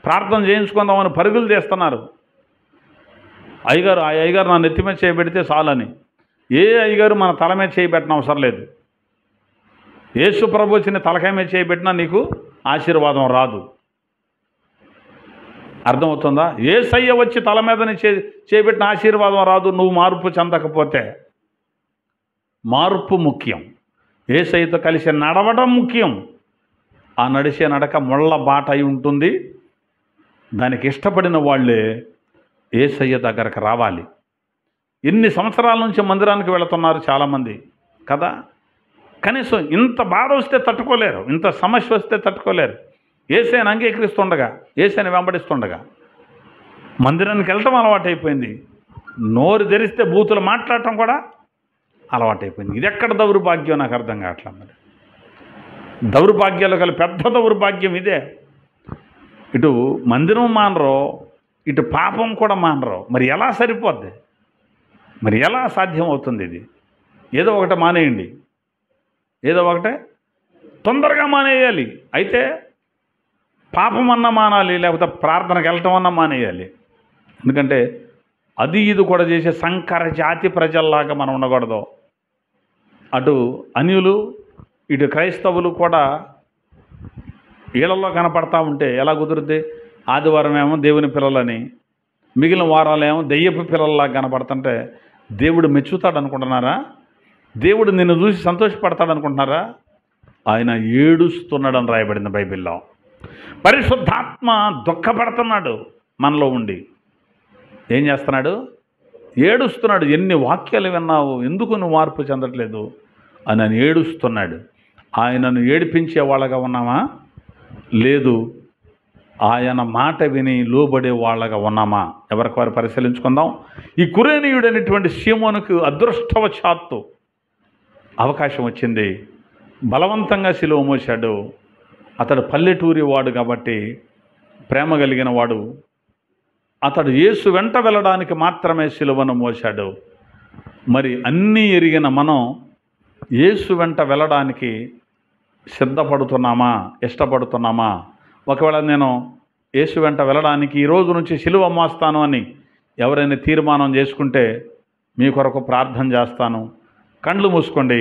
ప్రార్థన చేయించుకుందామని పరుగులు తీస్తున్నారు. ఆ అయ్యగారు నా నెత్తి మీద చేయబెడితే చాలని. ఏ అయ్యగారు మన తల మీద చేయబెట్టిన అవసరం లేదు. యేసు ప్రభు వచ్చిన తలకాయ మీద చేయబెట్టినా నీకు ఆశీర్వాదం రాదు. అర్థమవుతుందా? యేసయ్య వచ్చి తల మీదని చేయబెట్టిన ఆశీర్వాదం రాదు నువ్వు మార్పు చెందకపోతే. మార్పు ముఖ్యం. యేసయ్యతో కలిసి నడవడం ముఖ్యం. ఆ నడిచే నడక ముళ్ళ బాట అయి ఉంటుంది. దానికి ఇష్టపడిన వాళ్ళే యేసయ్య దగ్గరకు రావాలి. ఎన్ని సంవత్సరాల నుంచి మందిరానికి వెళుతున్నారు చాలామంది కదా. కనీసం ఇంత బాధ వస్తే తట్టుకోలేరు, ఇంత సమస్య వస్తే తట్టుకోలేరు. యేసయ్యను అంగీకరిస్తుండగా, యేసయ్యను వెంబడిస్తుండగా మందిరానికి వెళ్ళటం అలవాటైపోయింది. నోరు తెరిస్తే బూతులు మాట్లాడటం కూడా అలవాటైపోయింది. ఇది ఎక్కడ దౌర్భాగ్యం నాకు అర్థం కావట్లేదు. మరి దౌర్భాగ్యాలు గల పెద్ద దౌర్భాగ్యం ఇదే. ఇటు మందిరం మానరో, ఇటు పాపం కూడా మానరో. మరి ఎలా సరిపోద్ది? మరి ఎలా సాధ్యం అవుతుంది? ఇది ఏదో ఒకటి మానేయండి, ఏదో ఒకటే తొందరగా మానేయాలి. అయితే పాపం అన్నా మానాలి, లేకపోతే ప్రార్థనకు వెళ్ళటం అన్నా మానేయాలి. ఎందుకంటే అది ఇది కూడా చేసే సంకర జాతి ప్రజల్లాగా మనం ఉండకూడదు. అటు అన్యులు ఇటు క్రైస్తవులు కూడా ఈళ్ళల్లో కనపడతా ఉంటే ఎలా కుదురుద్ది? ఆదివారం ఏమో దేవుని పిల్లలని, మిగిలిన వారాలేమో దెయ్యపు పిల్లల్లాగా కనపడుతుంటే దేవుడు మెచ్చుతాడు అనుకుంటున్నారా? దేవుడు నిన్ను చూసి సంతోషపడతాడు అనుకుంటున్నారా? ఆయన ఏడుస్తున్నాడని రాయబడింది బైబిల్లో. పరిశుద్ధాత్మ దుఃఖపడుతున్నాడు మనలో ఉండి. ఏం చేస్తున్నాడు? ఏడుస్తున్నాడు. ఎన్ని వాక్యాలు విన్నావు, ఎందుకు నువ్వు మార్పు చెందట్లేదు అని ఆయన ఏడుస్తున్నాడు. ఆయనను ఏడిపించే వాళ్ళగా ఉన్నామా? లేదు. ఆయన మాట విని లోబడే వాళ్ళగా ఉన్నామా? ఎవరికి వారు పరిశీలించుకుందాం. ఈ కురేనీయుడైనటువంటి సీమోనుకు అదృష్టవశాత్తు అవకాశం వచ్చింది. బలవంతంగా సిలువ మోశాడు. అతడు పల్లెటూరి వాడు కాబట్టి ప్రేమ కలిగిన వాడు. అతడు యేసు వెంట వెళ్ళడానికి మాత్రమే సిలువను మోశాడు. మరి అన్నీ ఎరిగిన మనం యేసు వెంట వెళ్ళడానికి సిద్ధపడుతున్నామా, ఇష్టపడుతున్నామా? ఒకవేళ నేను యేసు వెంట వెళ్ళడానికి ఈ రోజు నుంచి సిలువ మోస్తాను అని ఎవరైనా తీర్మానం చేసుకుంటే మీ కొరకు ప్రార్థన చేస్తాను. కళ్ళు మూసుకోండి.